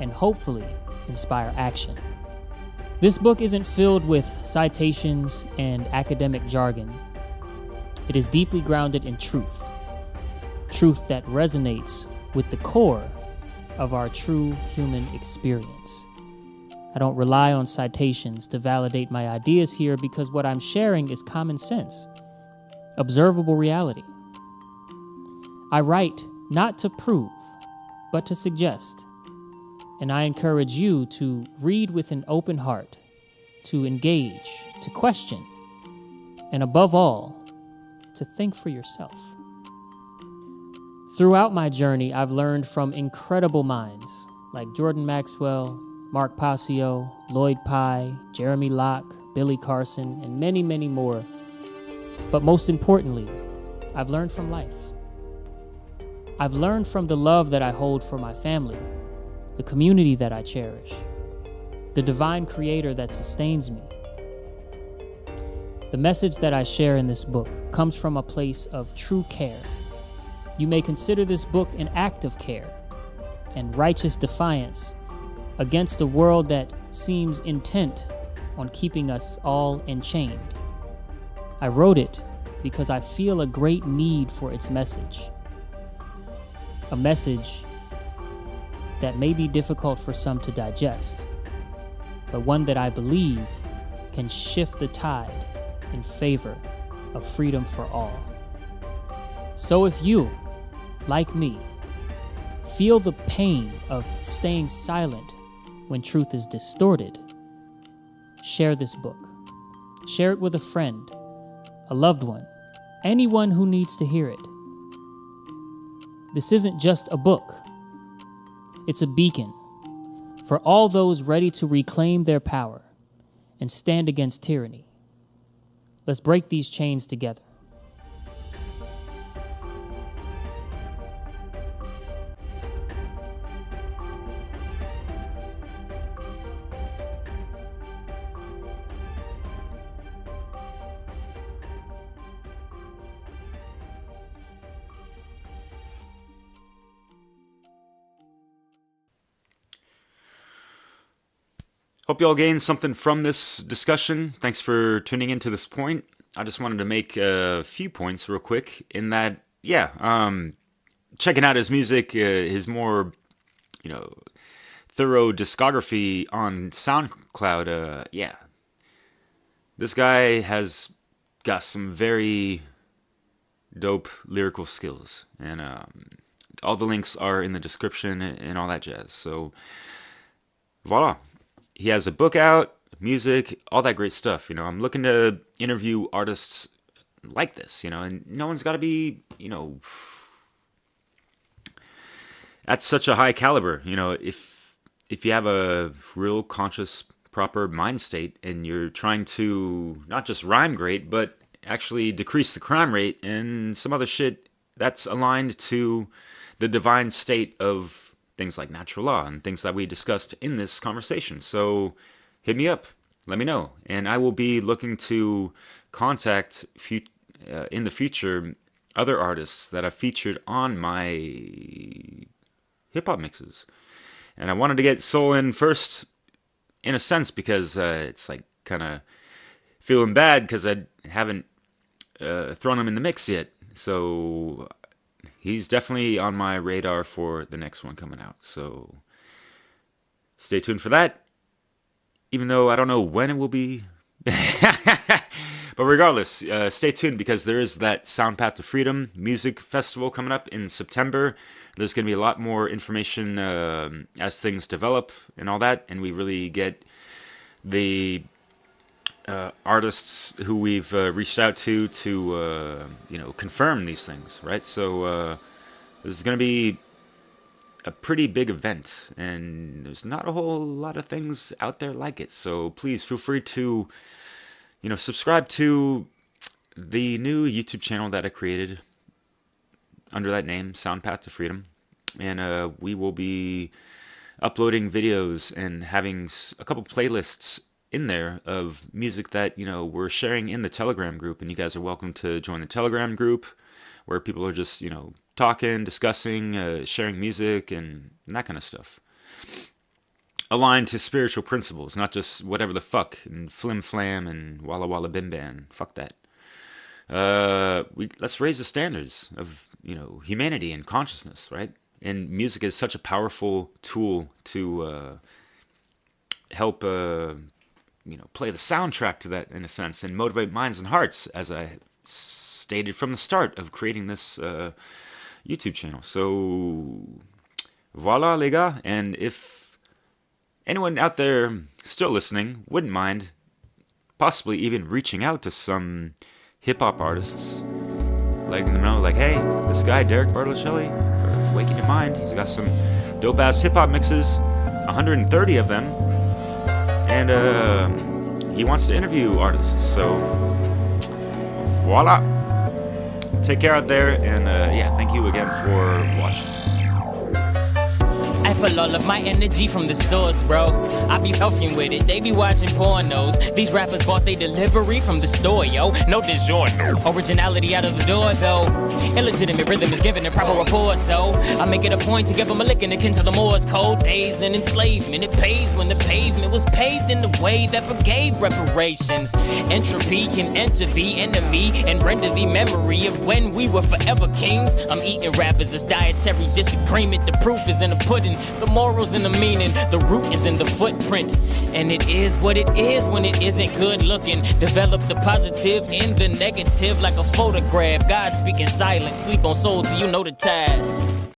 and hopefully inspire action. This book isn't filled with citations and academic jargon. It is deeply grounded in truth that resonates with the core of our true human experience. I don't rely on citations to validate my ideas here because what I'm sharing is common sense, observable reality. I write not to prove, but to suggest. And I encourage you to read with an open heart, to engage, to question, and above all, to think for yourself. Throughout my journey, I've learned from incredible minds like Jordan Maxwell, Mark Passio, Lloyd Pye, Jeremy Locke, Billy Carson, and many, many more. But most importantly, I've learned from life. I've learned from the love that I hold for my family, the community that I cherish, the divine creator that sustains me. The message that I share in this book comes from a place of true care. You may consider this book an act of care and righteous defiance against a world that seems intent on keeping us all enchained. I wrote it because I feel a great need for its message. A message that may be difficult for some to digest, but one that I believe can shift the tide in favor of freedom for all. So if you, like me, feel the pain of staying silent when truth is distorted, share this book. Share it with a friend, a loved one, anyone who needs to hear it. This isn't just a book. It's a beacon for all those ready to reclaim their power and stand against tyranny. Let's break these chains together. Hope you all gained something from this discussion. Thanks for tuning in to this point. I just wanted to make a few points real quick in that, checking out his music, his more, thorough discography on SoundCloud, this guy has got some very dope lyrical skills, and all the links are in the description and all that jazz. So, voila. He has a book out, music, all that great stuff. I'm looking to interview artists like this, and no one's got to be, at such a high caliber. If you have a real conscious, proper mind state and you're trying to not just rhyme great, but actually decrease the crime rate and some other shit that's aligned to the divine state of things like natural law and things that we discussed in this conversation. So hit me up, let me know, and I will be looking to contact in the future other artists that I've featured on my hip-hop mixes. And I wanted to get Sol in first, in a sense, because it's like kind of feeling bad because I haven't thrown him in the mix yet. So he's definitely on my radar for the next one coming out. So stay tuned for that. Even though I don't know when it will be. But regardless, stay tuned because there is that Sound Path to Freedom music festival coming up in September. There's going to be a lot more information as things develop and all that. And we really get the artists who we've reached out to confirm these things, right? So this is going to be a pretty big event, and there's not a whole lot of things out there like it. So please feel free to, subscribe to the new YouTube channel that I created under that name, Sound Path to Freedom, and we will be uploading videos and having a couple playlists in there of music that we're sharing in the Telegram group, and you guys are welcome to join the Telegram group where people are just talking, discussing, sharing music and that kind of stuff, aligned to spiritual principles, not just whatever the fuck and flim flam and walla walla bim bam. Fuck that. Let's raise the standards of humanity and consciousness, right? And music is such a powerful tool to help play the soundtrack to that, in a sense, and motivate minds and hearts, as I stated from the start of creating this YouTube channel. So voila, les gars. And if anyone out there still listening wouldn't mind possibly even reaching out to some hip-hop artists, letting them know, like, hey, this guy Derek Bartolcelli, or AwakenYaMind, he's got some dope-ass hip-hop mixes, 130 of them, and he wants to interview artists. So voila. Take care out there, and thank you again for watching. At pull all of my energy from the source, bro. I be puffing with it, they be watching pornos. These rappers bought their delivery from the store, yo. No DiGiorno. Originality out of the door, though. Illegitimate rhythm is given a proper rapport, so I make it a point to give them a licking akin to the Morse code. Days and enslavement, it pays when the pavement was paved in the way that forgave reparations. Entropy can enter the enemy and render the memory of when we were forever kings. I'm eating rappers as dietary disagreement. The proof is in the pudding, the morals in the meaning, the root is in the footprint. And it is what it is when it isn't good looking. Develop the positive in the negative like a photograph. God speaking silent, sleep on soul till you know the task.